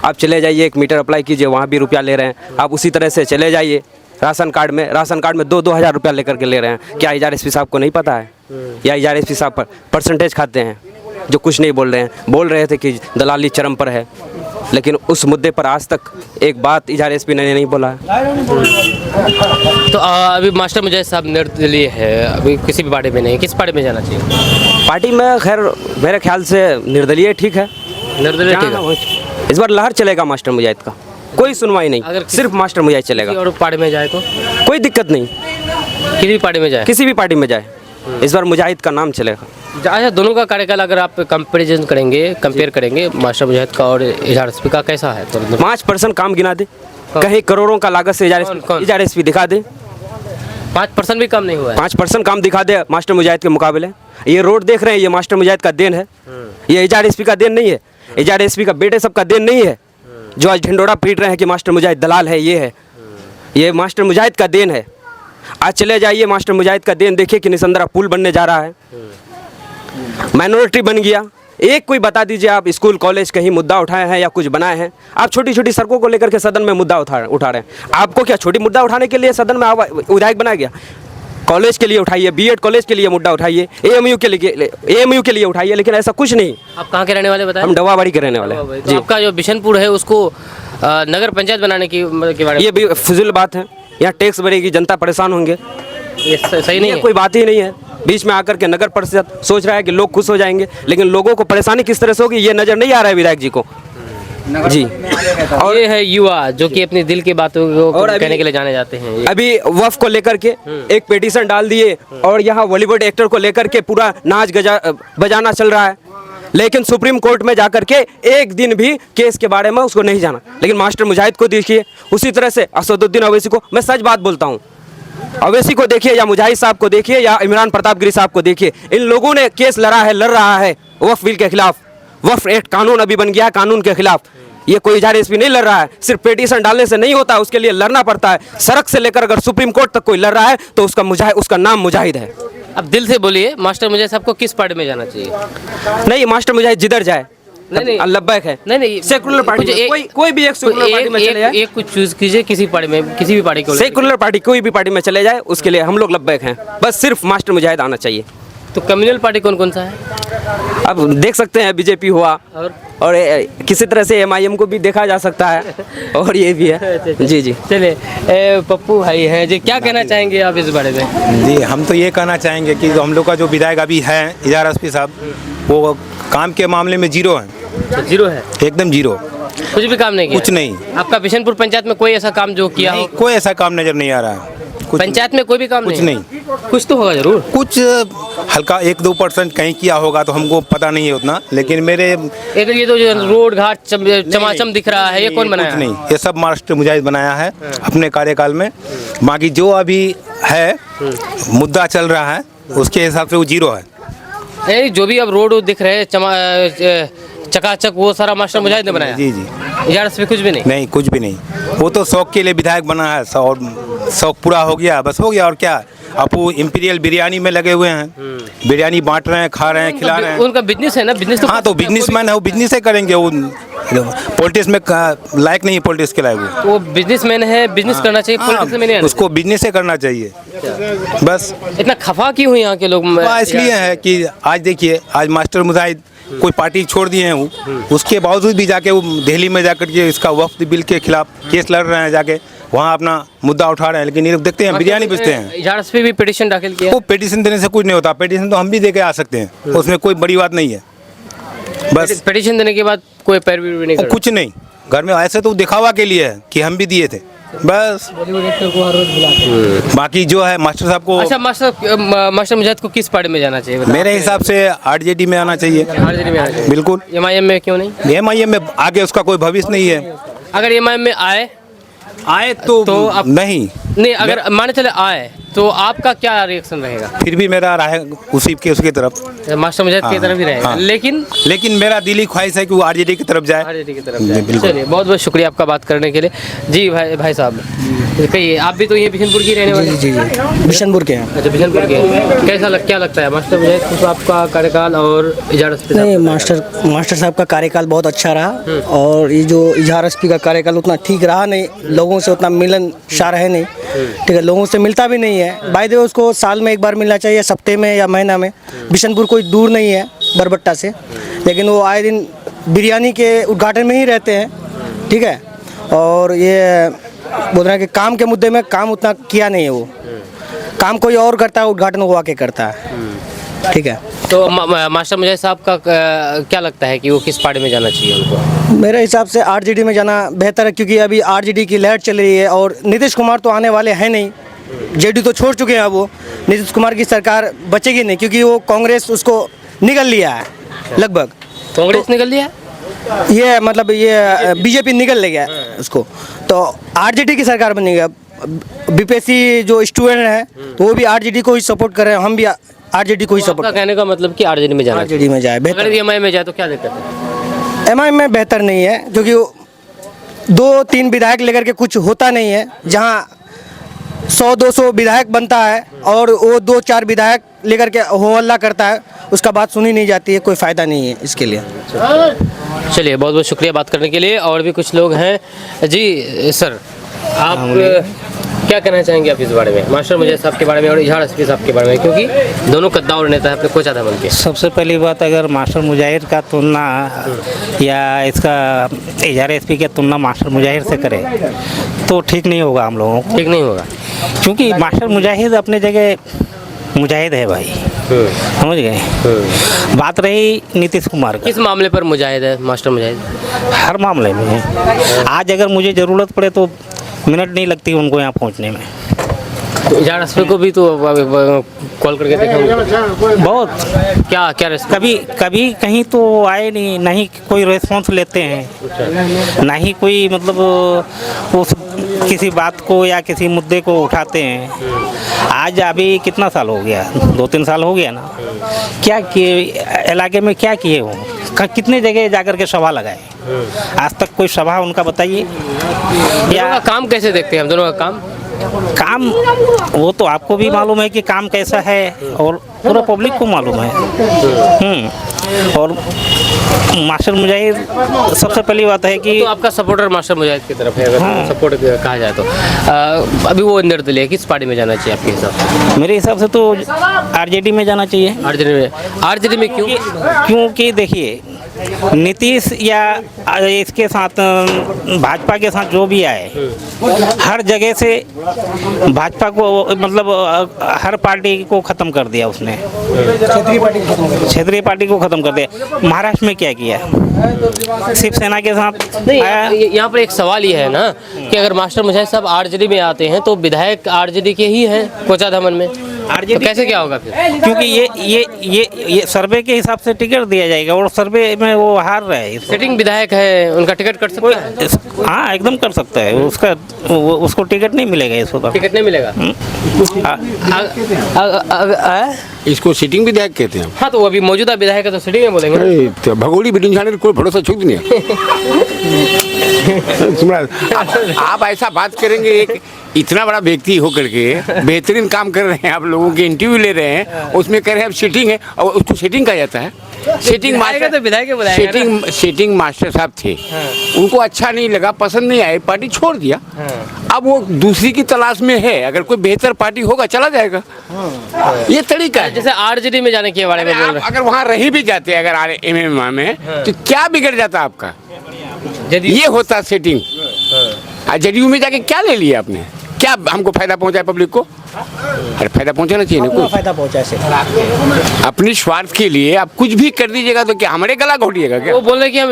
आप चले जाइए 1 मीटर अप्लाई कीजिए, वहाँ भी रुपया ले रहे हैं। आप उसी तरह से चले जाइए राशन कार्ड में 2-2 हज़ार रुपया लेकर के ले रहे हैं। क्या इजहार एसपी साहब को नहीं पता है? या इजहार एसपी साहब पर परसेंटेज खाते हैं जो कुछ नहीं बोल रहे हैं? बोल रहे थे कि दलाली चरम पर है, लेकिन उस मुद्दे पर आज तक एक बात इजहार एसपी ने नहीं बोला है। तो अभी मास्टर मुजाहिद साहब निर्दलीय है, अभी किसी भी पार्टी में नहीं, किस पार्टी में जाना चाहिए? पार्टी में खैर मेरे ख्याल से निर्दलीय ठीक है। निर्दलीय ठीक है। इस बार लहर चलेगा मास्टर मुजाहिद का, कोई सुनवाई नहीं, अगर सिर्फ मास्टर मुजाहिद चलेगा। और पार्टी में जाए तो कोई दिक्कत नहीं, किसी भी पार्टी में जाए? किसी भी पार्टी में जाए। इस बार मुजाहिद का नाम चलेगा। अच्छा, दोनों का कार्यकाल अगर आप कंपेयर करेंगे मास्टर मुजाहिद का और इजहार एसपी का, कैसा है? तो 5% काम गिना दे, कहीं करोड़ों का लागत से इजहार एसपी दिखा दे। 5% भी कम नहीं हुआ है। 5% काम दिखा दे मास्टर मुजाहिद के मुकाबले। ये रोड देख रहे हैं, ये मास्टर मुजाहिद का देन है, ये इजहार एसपी का देन नहीं है, इजहार एसपी का बेटे सबका देन नहीं है जो आज ढिंडोरा पीट रहे हैं कि मास्टर मुजाहिद दलाल है। ये मास्टर मुजाहिद का देन है। आज चले जाइए मास्टर मुजाहिद का देन देखिए कि निसंदरा पुल बनने जा रहा है, माइनॉरिटी बन गया। एक कोई बता दीजिए आप स्कूल कॉलेज कहीं मुद्दा उठाए हैं या कुछ बनाए हैं? आप छोटी छोटी सड़कों को लेकर के सदन में मुद्दा उठा रहे हैं। आपको क्या छोटी मुद्दा उठाने के लिए सदन में विधायक बनाया गया? कॉलेज के लिए उठाइए, बीएड कॉलेज के लिए मुद्दा उठाइए, एएमयू के लिए उठाइए, लेकिन ऐसा कुछ नहीं। आप कहाँ के रहने वाले बताएं? हम डवाबाड़ी के रहने वाले हैं जी। आपका जो बिशनपुर है उसको नगर पंचायत बनाने की बारे में ये भी फिजूल बात है। यहाँ टैक्स बढ़ेगी, जनता परेशान होंगे, ये सही नहीं है। कोई बात ही नहीं है। बीच में आकर के नगर परिषद सोच रहा है कि लोग खुश हो जाएंगे, लेकिन लोगों को परेशानी किस तरह से होगी ये नजर नहीं आ रहा है विधायक जी को जी। और ये है युवा जो कि अपने दिल की बातों को कहने के लिए जाने जाते हैं। अभी वक्फ को लेकर के एक पिटीशन डाल दिए और यहाँ बॉलीवुड एक्टर को लेकर के पूरा नाच बजाना चल रहा है, लेकिन सुप्रीम कोर्ट में जाकर के एक दिन भी केस के बारे में उसको नहीं जाना। लेकिन मास्टर मुजाहिद को देखिए, उसी तरह से असदुद्दीन अवैसी को, मैं सच बात बोलता हूँ, अवैसी को देखिए या मुजाहिद साहब को देखिए या इमरान प्रताप गिरी साहब को देखिए, इन लोगों ने केस लड़ रहा है वक्फ बिल के खिलाफ। वक्फ एक्ट कानून अभी बन गया है, कानून के खिलाफ। ये कोई इजहार एसपी नहीं लड़ रहा है, सिर्फ पिटीशन डालने से नहीं होता, उसके लिए लड़ना पड़ता है। सड़क से लेकर अगर सुप्रीम कोर्ट तक कोई लड़ रहा है तो उसका नाम मुजाहिद है। अब दिल से बोलिए, मास्टर मुजाहिद साहब को किस पार्टी में जाना चाहिए? नहीं, मास्टर मुजाहिद जिधर जाए नहीं लब्बैक है। नहीं, सेकुलर पार्टी में कोई भी एक सेकुलर पार्टी में चले जाए, एक कुछ चूज कीजिए किसी पार्टी में, किसी भी पार्टी को। सेकुलर पार्टी कोई भी पार्टी में चले जाए उसके लिए हम लोग लब्बैक हैं। बस सिर्फ मास्टर मुजाहिद आना चाहिए। तो कम्युनल पार्टी कौन कौन सा है? अब देख सकते हैं बीजेपी हुआ और किसी तरह से एमआईएम को भी देखा जा सकता है और ये भी है जी जी। चलिए, पप्पू भाई हैं जी, क्या कहना चाहेंगे आप इस बारे में? जी, हम तो ये कहना चाहेंगे कि हम लोग का जो विधायक अभी है इजहार एसपी साहब, वो काम के मामले में जीरो है। जीरो है, एकदम जीरो, कुछ भी काम नहीं किया? कुछ नहीं। आपका बिशनपुर पंचायत में कोई ऐसा काम जो किया हो? कोई ऐसा काम नजर नहीं आ रहा है। पंचायत में कोई भी काम कुछ नहीं। कुछ तो होगा जरूर, कुछ हल्का 1-2% कहीं किया होगा तो हमको पता नहीं है उतना, लेकिन मेरे एक ये तो जो रोड घाट चमाचम दिख रहा है, ये कौन बनाया? कुछ नहीं, ये सब मास्टर मुजाहिद बनाया है अपने कार्यकाल में। बाकी जो अभी है मुद्दा चल रहा है उसके हिसाब से वो जीरो है। जो भी अब रोड दिख रहे हैं चकाचक, वो सारा मास्टर मुजाहिद ने बनाया? जी जी। इजहार एसपी कुछ भी नहीं? नहीं, कुछ भी नहीं। वो तो शौक के लिए विधायक बना है और शौक पूरा हो गया, बस हो गया। और क्या, अब वो इंपीरियल बिरयानी में लगे हुए हैं, बिरयानी बांट रहे हैं, खा रहे हैं, खिला रहे हैं। उनका बिजनेस है ना, बिजनेस तो। हाँ, तो बिजनेसमैन है, वो बिजनेस से करेंगे। वो पॉलिटिक्स में लायक नहीं है, पॉलिटिक्स के लायक वो बिजनेसमैन है, बिजनेस करना चाहिए, पॉलिटिक्स में नहीं। उसको बिजनेस से करना चाहिए बस। इतना खफा क्यों हुई यहाँ के लोग? इसलिए है कि आज देखिए, आज मास्टर मुजाहिद कोई पार्टी छोड़ दिए हैं वो, उसके बावजूद भी जाके वो दिल्ली में जाकर के इसका वक्फ बिल के खिलाफ केस लड़ रहे हैं, जाके वहाँ अपना मुद्दा उठा रहे हैं। लेकिन ये देखते हैं बिरयानी बेचते हैं। इजहार एसपी भी पिटीशन दाखिल किया। वो पिटीशन देने से कुछ नहीं होता, पिटीशन तो हम भी दे के आ सकते हैं, उसमें कोई बड़ी बात नहीं है। बस पिटीशन देने के बाद कोई पैरवी भी नहीं, कुछ नहीं। घर में ऐसे तो दिखावा के लिए है कि हम भी दिए थे, बस। बाकी जो है मास्टर साहब को। अच्छा, मास्टर मुजाहिद को किस पार्टी में जाना चाहिए? मेरे हिसाब से आरजेडी में आना चाहिए। आरजेडी में आना चाहिए, बिल्कुल। एमआईएम में क्यों नहीं? एमआईएम में आगे उसका कोई भविष्य नहीं है। अगर एमआईएम में आए तो आप नहीं, अगर माने चले आए तो आपका क्या रिएक्शन रहेगा? फिर भी मेरा राय उसकी तरफ, मास्टर मुजाहिद की तरफ ही रहेगा। हाँ। लेकिन मेरा दिली ख्वाहिश है कि वो आरजेडी की तरफ जाए। आरजेडी की तरफ जाए। चलिए, बहुत बहुत शुक्रिया आपका बात करने के लिए। जी भाई साहब, कहिए, आप भी तो ये बिशनपुर की रहने वाले? जी जी, बिशनपुर के हैं। अच्छा, बिशनपुर के। क्या लगता है मास्टर मुजाहिद साहब का कार्यकाल और इजहार एसपी? नहीं, मास्टर साहब का कार्यकाल बहुत अच्छा रहा और ये जो इजहार एसपी का कार्यकाल उतना ठीक रहा नहीं, लोगों से उतना मिलनसार है नहीं, ठीक है, लोगों से मिलता भी नहीं है। बाय द वे उसको साल में एक बार मिलना चाहिए, सप्ते में या महीना में। बिशनपुर कोई दूर नहीं है बरबट्टा से, लेकिन वो आए दिन बिरयानी के उद्घाटन में ही रहते हैं, ठीक है। और ये बोल रहे हैं कि काम के मुद्दे में काम उतना किया नहीं है, वो काम कोई और करता है, उद्घाटन वो आके करता है, ठीक है। तो मास्टर मुजाहिद साहब का क्या लगता है कि वो किस पार्टी में जाना चाहिए उनको? मेरे हिसाब से आरजेडी में जाना बेहतर है, क्योंकि अभी आरजेडी की लहर चल रही है और नीतीश कुमार तो आने वाले हैं नहीं, जेडी तो छोड़ चुके हैं अब वो। नीतीश कुमार की सरकार बचेगी नहीं क्योंकि वो कांग्रेस उसको निगल लिया है लगभग। कांग्रेस निकल लिया, ये मतलब ये बीजेपी निकल ले गया उसको, तो आरजेडी की सरकार बनेगी। बीपीएससी जो स्टूडेंट हैं तो वो भी आरजेडी को ही सपोर्ट कर रहे हैं, हम भी आरजेडी को ही सपोर्ट। कहने का मतलब कि आरजेडी में जाना, आरजेडी में जाए बेहतर। अगर एमआईएम में जाए तो क्या दिक्कत है? एमआईएम में बेहतर नहीं है क्योंकि 2-3 विधायक लेकर के कुछ होता नहीं है। जहाँ 100-200 विधायक बनता है और वो 2-4 विधायक लेकर के हो हल्ला करता है, उसका बात सुनी नहीं जाती है, कोई फ़ायदा नहीं है इसके लिए। चलिए, बहुत बहुत शुक्रिया बात करने के लिए। और भी कुछ लोग हैं जी। सर, आप क्या कहना चाहेंगे आप इस बारे में, मास्टर मुजैहिद साहब के बारे में और इजहार एसपी साहब के बारे में, क्योंकि दोनों कद्दावर नेता है अपने कोचा दमन के? सबसे पहली बात, अगर मास्टर मुजाहिर का तुलना या इसका इजहार एसपी की तुलना मास्टर मुजाहिर से करें तो ठीक नहीं होगा हम लोगों को। ठीक नहीं होगा क्योंकि मास्टर मुजाहिद अपने जगह मुजाहिद है भाई, समझ गए। बात रही नीतीश कुमार किस मामले पर मुजाहिद है मास्टर मुजाहिद? हर मामले में। आज अगर मुझे ज़रूरत पड़े तो मिनट नहीं लगती उनको यहाँ पहुँचने में। तो इजहार एसपी को भी तो कॉल करके देखा बहुत, क्या क्या कभी कहीं तो आए नहीं कोई रेस्पॉन्स लेते हैं, ना ही कोई मतलब उस किसी बात को या किसी मुद्दे को उठाते हैं। आज अभी कितना साल हो गया, 2-3 साल हो गया ना, क्या किए इलाके में, क्या किए हो, कितने जगह जाकर के सभा लगाए, आज तक कोई सभा उनका बताइए। या काम कैसे देखते हैं हम दोनों का काम वो तो आपको भी मालूम है कि काम कैसा है और पूरा पब्लिक को मालूम है। और मास्टर मुजाहिद सबसे पहली बात है कि तो आपका सपोर्टर मास्टर मुजाहिद की तरफ है, अगर सपोर्ट कहा जाए तो अभी वो निर्दलीय किस पार्टी में जाना चाहिए आपके हिसाब से? मेरे हिसाब से तो आरजेडी में जाना चाहिए। आरजेडी में क्यों? क्योंकि देखिए, नीतीश या इसके साथ भाजपा के साथ जो भी आए, हर जगह से भाजपा को मतलब हर पार्टी को ख़त्म कर दिया उसने, क्षेत्रीय पार्टी को ख़त्म कर दिया। महाराष्ट्र में क्या किया, शिवसेना के साथ आया। यहाँ पर एक सवाल ये है ना कि अगर मास्टर मुजाहिद साहब आरजेडी में आते हैं तो विधायक आरजेडी के ही हैं कोचा दमन में, तो कैसे क्या होगा फिर? क्योंकि ये सर्वे के हिसाब से टिकट दिया जाएगा और सर्वे में वो हार रहे हैं। सिटिंग विधायक है, उनका टिकट कट सकता है? हाँ, एकदम कर सकता है। उसको टिकट नहीं मिलेगा, इसको टिकट नहीं मिलेगा। इसको सिटिंग विधायक कहते हैं। हाँ, तो वो अभी मौजूदा विधायक है तो सिटिंग में बोलेंगे। तो भगोड़ी बिल्डिंग जाने कोई भरोसा छूट नहीं आप ऐसा बात करेंगे, एक इतना बड़ा व्यक्ति होकर के बेहतरीन काम कर रहे हैं, आप लोगों के इंटरव्यू ले रहे हैं, उसमें कह रहे हैं अब सिटिंग है और उसको सिटिंग कहा जाता है। सिटिंग मास्टर तो विधायक सिटिंग मास्टर साहब थे, उनको अच्छा नहीं लगा, पसंद नहीं आए, पार्टी छोड़ दिया। अब वो दूसरी की तलाश में है, अगर कोई बेहतर पार्टी होगा चला जाएगा। ये तरीका है। जैसे आरजेडी में जाने के बारे में बोल रहे हैं। अगर वहाँ रही भी जाते अगर एमएमए में तो क्या बिगड़ जाता आपका? ये होता सेटिंग। जदयू में जाके क्या ले लिया आपने, क्या हमको फायदा पहुंचा है पब्लिक को? अरे फायदा पहुंचाना चाहिए ना, कोई फायदा पहुंचा से अपनी स्वार्थ के लिए आप कुछ भी कर दीजिएगा तो क्या हमारे गला घोटिएगा क्या? वो बोल रहे कि हम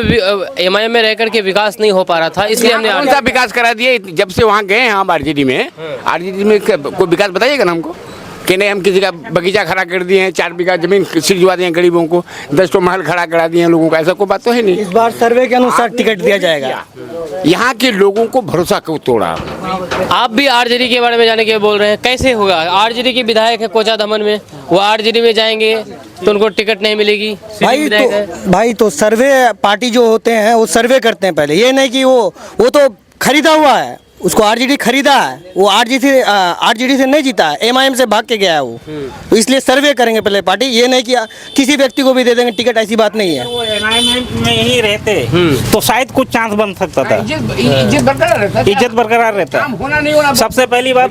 एमआईएम में रहकर के विकास नहीं हो पा रहा था, इसलिए हमने कौन सा विकास करा दिया? जब से वहाँ गए हैं हम आरजेडी में कोई विकास बताइएगा ना हमको कि नहीं हम किसी का बगीचा खड़ा कर दिए हैं, 4 बीघा जमीन सिरजवा दिए हैं गरीबों को, 10 तो महल खड़ा करा दिए हैं लोगों को, ऐसा कोई बात तो है नहीं। इस बार सर्वे के अनुसार टिकट दिया जाएगा। यहाँ के लोगों को भरोसा क्यों तोड़ा? आप भी आरजेडी के बारे में जाने के बोल रहे हैं, कैसे होगा? आरजेडी के विधायक है कोचा दमन में, वो आरजेडी में जाएंगे तो उनको टिकट नहीं मिलेगी। भाई तो सर्वे पार्टी जो होते हैं वो सर्वे करते हैं पहले, ये नहीं कि वो तो खरीदा हुआ है, उसको आरजेडी खरीदा है, वो आरजेडी से नहीं जीता है, एमआईएम से भाग के गया है वो, तो इसलिए सर्वे करेंगे पहले पार्टी, ये नहीं कि किसी व्यक्ति को भी दे देंगे टिकट, ऐसी बात नहीं है। वो एमआईएम में ही रहते तो शायद कुछ चांस बन सकता था, इज्जत बरकरार रहता। सबसे पहली बात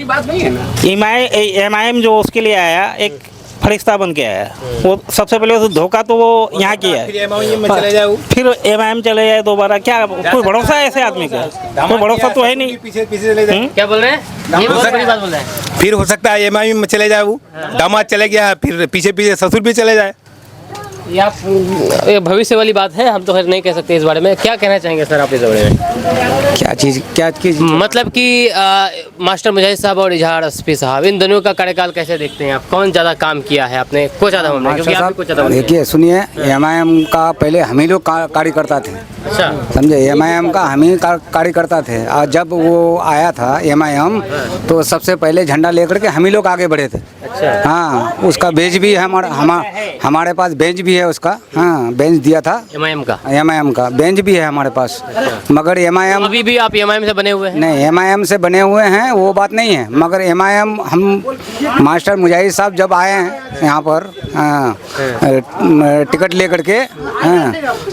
एमआईएम जो उसके लिए आया, एक फरिश्ता बन के आया, वो सबसे पहले तो धोखा तो वो यहाँ किया, फिर एमआईएम चले जाए दोबारा, क्या कोई भरोसा है ऐसे आदमी का? कोई भरोसा तो है नहीं। क्या बोल रहे हैं? ये बहुत बड़ी बात बोल रहे हैं। फिर हो सकता है एमआईएम में चले जाए, वो दामाद चले गया, फिर पीछे ससुर भी चले जाए। ये आप ये भविष्य वाली बात है, हम तो खैर नहीं कह सकते इस बारे में। क्या कहना चाहेंगे सर आप इस बारे में? क्या चीज़ मतलब कि मास्टर मुजाहिद साहब और इजहार एसपी साहब, इन दोनों का कार्यकाल कैसे देखते हैं आप? कौन ज़्यादा काम किया है आपने को ज़्यादा मामला, क्योंकि आप भी कुछ ज़्यादा देखिए सुनिए, एमआईएम का पहले हम ही लोग कार्यकर्ता थे, अच्छा समझे। एमआईएम का हम ही कार्यकर्ता थे, और जब वो आया था एमआईएम तो सबसे पहले झंडा लेकर के हम ही लोग आगे बढ़े थे। अच्छा हाँ, उसका बेंच भी है हमारे पास, बेंच भी है उसका। हाँ, बेंच दिया था एमआईएम का बेंच भी है हमारे पास। मगर एमआईएम अभी भी आप एमआईएम से बने हुए हैं? नहीं, एमआईएम से बने हुए हैं वो बात नहीं है, मगर एमआईएम हम मास्टर मुजाहिद साहब जब आए हैं यहाँ पर टिकट लेकर के,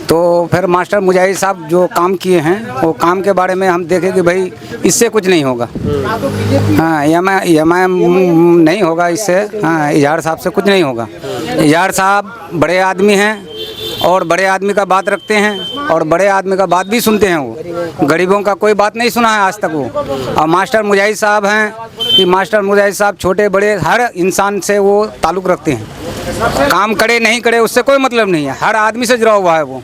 तो फिर मास्टर मुजाहिद साहब जो काम किए हैं वो काम के बारे में हम देखें कि भाई इससे कुछ नहीं होगा। हाँ, एमआईएम नहीं होगा इससे। हाँ, इजहार साहब से कुछ नहीं होगा। इजहार साहब बड़े आदमी हैं और बड़े आदमी का बात रखते हैं और बड़े आदमी का बात भी सुनते हैं। वो गरीबों का कोई बात नहीं सुना है आज तक वो। और मास्टर मुजाहिद साहब हैं कि मास्टर मुजाहिद साहब छोटे बड़े हर इंसान से वो ताल्लुक़ रखते हैं। काम करे नहीं करे उससे कोई मतलब नहीं है, हर आदमी से जुड़ा हुआ है वो,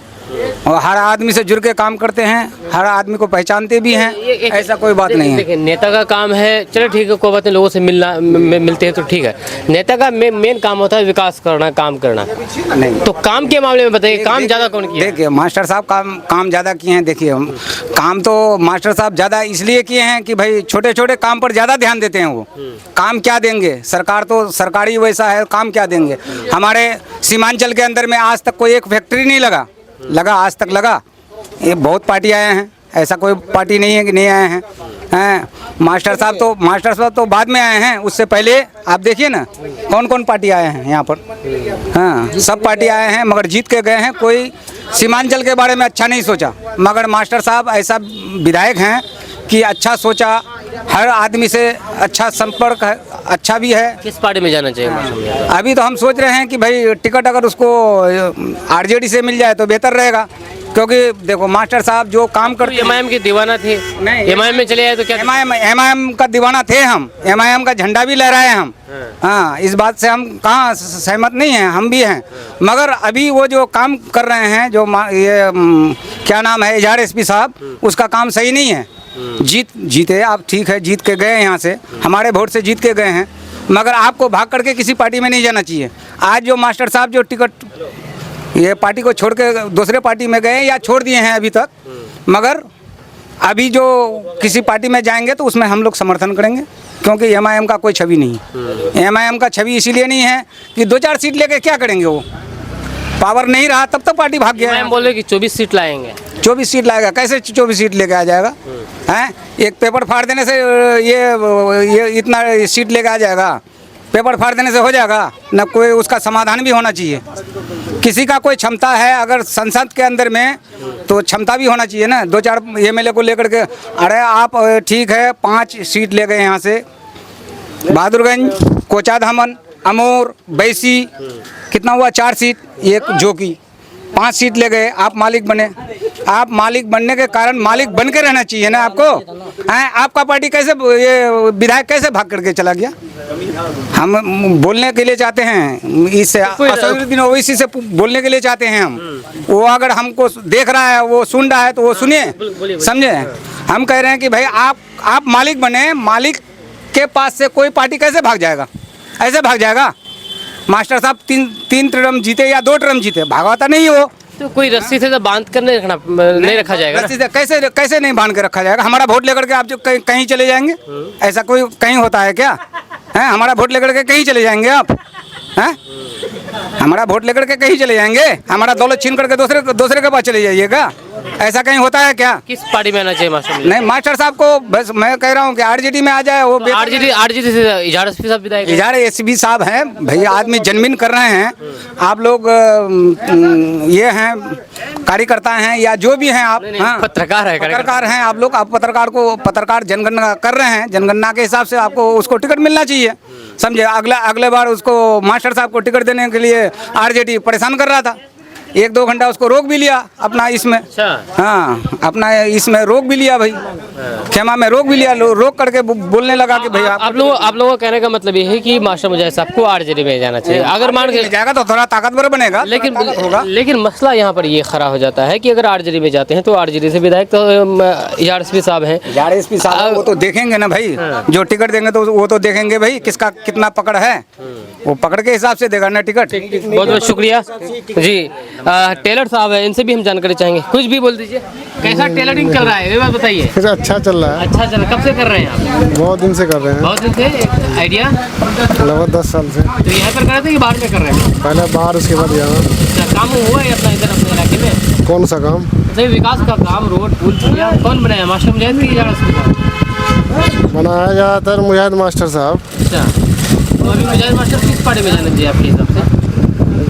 और हर आदमी से जुड़ के काम करते हैं, हर आदमी को पहचानते भी हैं। ऐसा कोई बात नहीं है। देखिए, नेता का काम है, चलो ठीक है, कोई बात नहीं, लोगों से मिलते हैं तो ठीक है। नेता का मेन काम होता है विकास करना, काम करना। नहीं तो काम के मामले में बताइए, काम ज़्यादा कौन किया? देखिए, मास्टर साहब काम ज़्यादा किए हैं। देखिए, काम तो मास्टर साहब ज़्यादा इसलिए किए हैं कि भाई छोटे छोटे काम पर ज़्यादा ध्यान देते हैं वो। काम क्या देंगे, सरकार तो सरकारी वैसा है, काम क्या देंगे। हमारे सीमांचल के अंदर में आज तक कोई एक फैक्ट्री नहीं लगा आज तक लगा। ये बहुत पार्टी आए हैं, ऐसा कोई पार्टी नहीं है कि नहीं आए हैं। मास्टर साहब तो बाद में आए हैं, उससे पहले आप देखिए ना कौन कौन पार्टी आए हैं यहाँ पर। हाँ, सब पार्टी आए हैं मगर जीत के गए हैं। कोई सीमांचल के बारे में अच्छा नहीं सोचा, मगर मास्टर साहब ऐसा विधायक हैं कि अच्छा सोचा, हर आदमी से अच्छा संपर्क है, अच्छा भी है। किस पार्टी में जाना चाहिए? अभी तो हम सोच रहे हैं कि भाई टिकट अगर उसको आरजेडी से मिल जाए तो बेहतर रहेगा, क्योंकि देखो मास्टर साहब जो काम करते एमआईएम के दीवाना थे। नहीं, एमआईएम में चले आए तो क्या? एमआईएम का दीवाना थे हम, एमआईएम का झंडा भी लहराए हम। हाँ, इस बात से हम कहाँ सहमत नहीं हैं, हम भी हैं। मगर अभी वो जो काम कर रहे हैं, जो ये क्या नाम है, इजहार एसपी साहब, उसका काम सही नहीं है। जीते आप, ठीक है, जीत के गए यहाँ से, हमारे वोट से जीत के गए हैं, मगर आपको भाग करके किसी पार्टी में नहीं जाना चाहिए। आज जो मास्टर साहब जो टिकट ये पार्टी को छोड़ के दूसरे पार्टी में गए या छोड़ दिए हैं अभी तक, मगर अभी जो किसी पार्टी में जाएंगे तो उसमें हम लोग समर्थन करेंगे, क्योंकि एमआईएम का कोई छवि नहीं है। एमआईएम का छवि इसीलिए नहीं है कि 2-4 सीट लेके क्या करेंगे, वो पावर नहीं रहा तब तक पार्टी भाग गया है। बोल रहे कि 24 सीट लाएंगे। 24 सीट लाएगा, कैसे 24 सीट लेके आ जाएगा? हैं, एक पेपर फाड़ देने से ये इतना सीट लेके आ जाएगा? पेपर फाड़ देने से हो जाएगा ना? कोई उसका समाधान भी होना चाहिए। किसी का कोई क्षमता है अगर संसद के अंदर में, तो क्षमता भी होना चाहिए ना। 2-4 एमएलए को लेकर के, अरे आप ठीक है 5 सीट ले गए यहाँ से, बहादुरगंज, कोचाधामन, अमोर, बैसी, कितना हुआ? 4 सीट, एक जोकी, 5 सीट ले गए। आप मालिक बने, आप मालिक बनने के कारण मालिक बन के रहना चाहिए ना आपको। हैं, आपका पार्टी कैसे, ये विधायक कैसे भाग करके चला गया? हम बोलने के लिए चाहते हैं, इससे असदुद्दीन ओवैसी से बोलने के लिए चाहते हैं हम। वो अगर हमको देख रहा है, वो सुन रहा है तो वो सुनिए, समझे। हम कह रहे हैं कि भाई आप मालिक बने, मालिक के पास से कोई पार्टी कैसे भाग जाएगा? ऐसे भाग जाएगा? मास्टर साहब 3 टर्म जीते या 2 टर्म जीते, भागवाता नहीं हो तो कोई रस्सी से तो बांध कर नहीं रखा जाएगा। रस्सी से कैसे नहीं बांध के रखा जाएगा? हमारा वोट लेकर के आप जो कहीं चले जाएंगे, ऐसा कोई कहीं होता है क्या? हैं, हमारा वोट लेकर के कहीं चले जाएंगे आप? हैं, हमारा वोट लेकर के कहीं चले जाएंगे? हमारा दौलत छीन करके दूसरे के पास चले जाइएगा? ऐसा कहीं होता है क्या? किस पार्टी में आना चाहिए मास्टर? नहीं, मास्टर साहब को बस मैं कह रहा हूँ कि आरजेडी में आ जाए। वो आरजेडी से इजहार एसपी साहब विधायक, इजहार एसपी साहब हैं भैया, आदमी जन्मिन कर रहे हैं। आप लोग ये हैं, कार्यकर्ता हैं या जो भी हैं आप, हाँ, पत्रकार हैं आप लोग। आप पत्रकार जनगणना कर रहे हैं, जनगणना के हिसाब से आपको उसको टिकट मिलना चाहिए, समझे। अगले बार उसको मास्टर साहब को टिकट देने के लिए आरजेडी परेशान कर रहा था, 1-2 घंटा उसको रोक भी लिया अपना इसमें। हाँ, अपना इसमें रोक भी लिया भाई, खेमा में रोक भी लिया, रोक करके बोलने लगा कि भैया आप लोगों का कहने का मतलब ये है कि मास्टर मुजाहिद साहब को आरजेडी में जाना चाहिए। अगर मान के जाएगा तो थोड़ा ताकतवर बनेगा, लेकिन मसला यहाँ पर ये खड़ा हो जाता है कि अगर आरजेडी में जाते हैं तो आरजेडी से विधायक तो एसपी साहब हैं। एसपी साहब वो तो देखेंगे ना भाई, जो टिकट देंगे तो वो तो देखेंगे भाई किसका कितना पकड़ है, वो पकड़ के हिसाब से देगा ना टिकट। बहुत बहुत शुक्रिया जी। टेलर साहब है, इनसे भी हम जानकारी चाहेंगे, कुछ भी बोल दीजिए। कैसा टेलरिंग चल रहा है ये बात बताइए। अच्छा चल रहा है। अच्छा चल रहा है। कब से कर रहे हैं आप? बहुत दिन से कर रहे हैं। बहुत दिन से? आइडिया लगभग 10 साल से। तो यहाँ पर कर रहे थे कि बाहर में कर रहे हैं? पहले बाहर, उसके बाद यहाँ। अच्छा, काम हुआ है अपना इधर अपने इलाके में? कौन सा काम? सही विकास का काम, रोड पुल पुलिया कौन बनाया? मास्टर मुजाहिद की बनाया ज़्यादातर मुजाहिद मास्टर साहब। अच्छा, तो अभी मुजाहिद मास्टर किस पार्टी में जाना चाहिए आपके हिसाब से?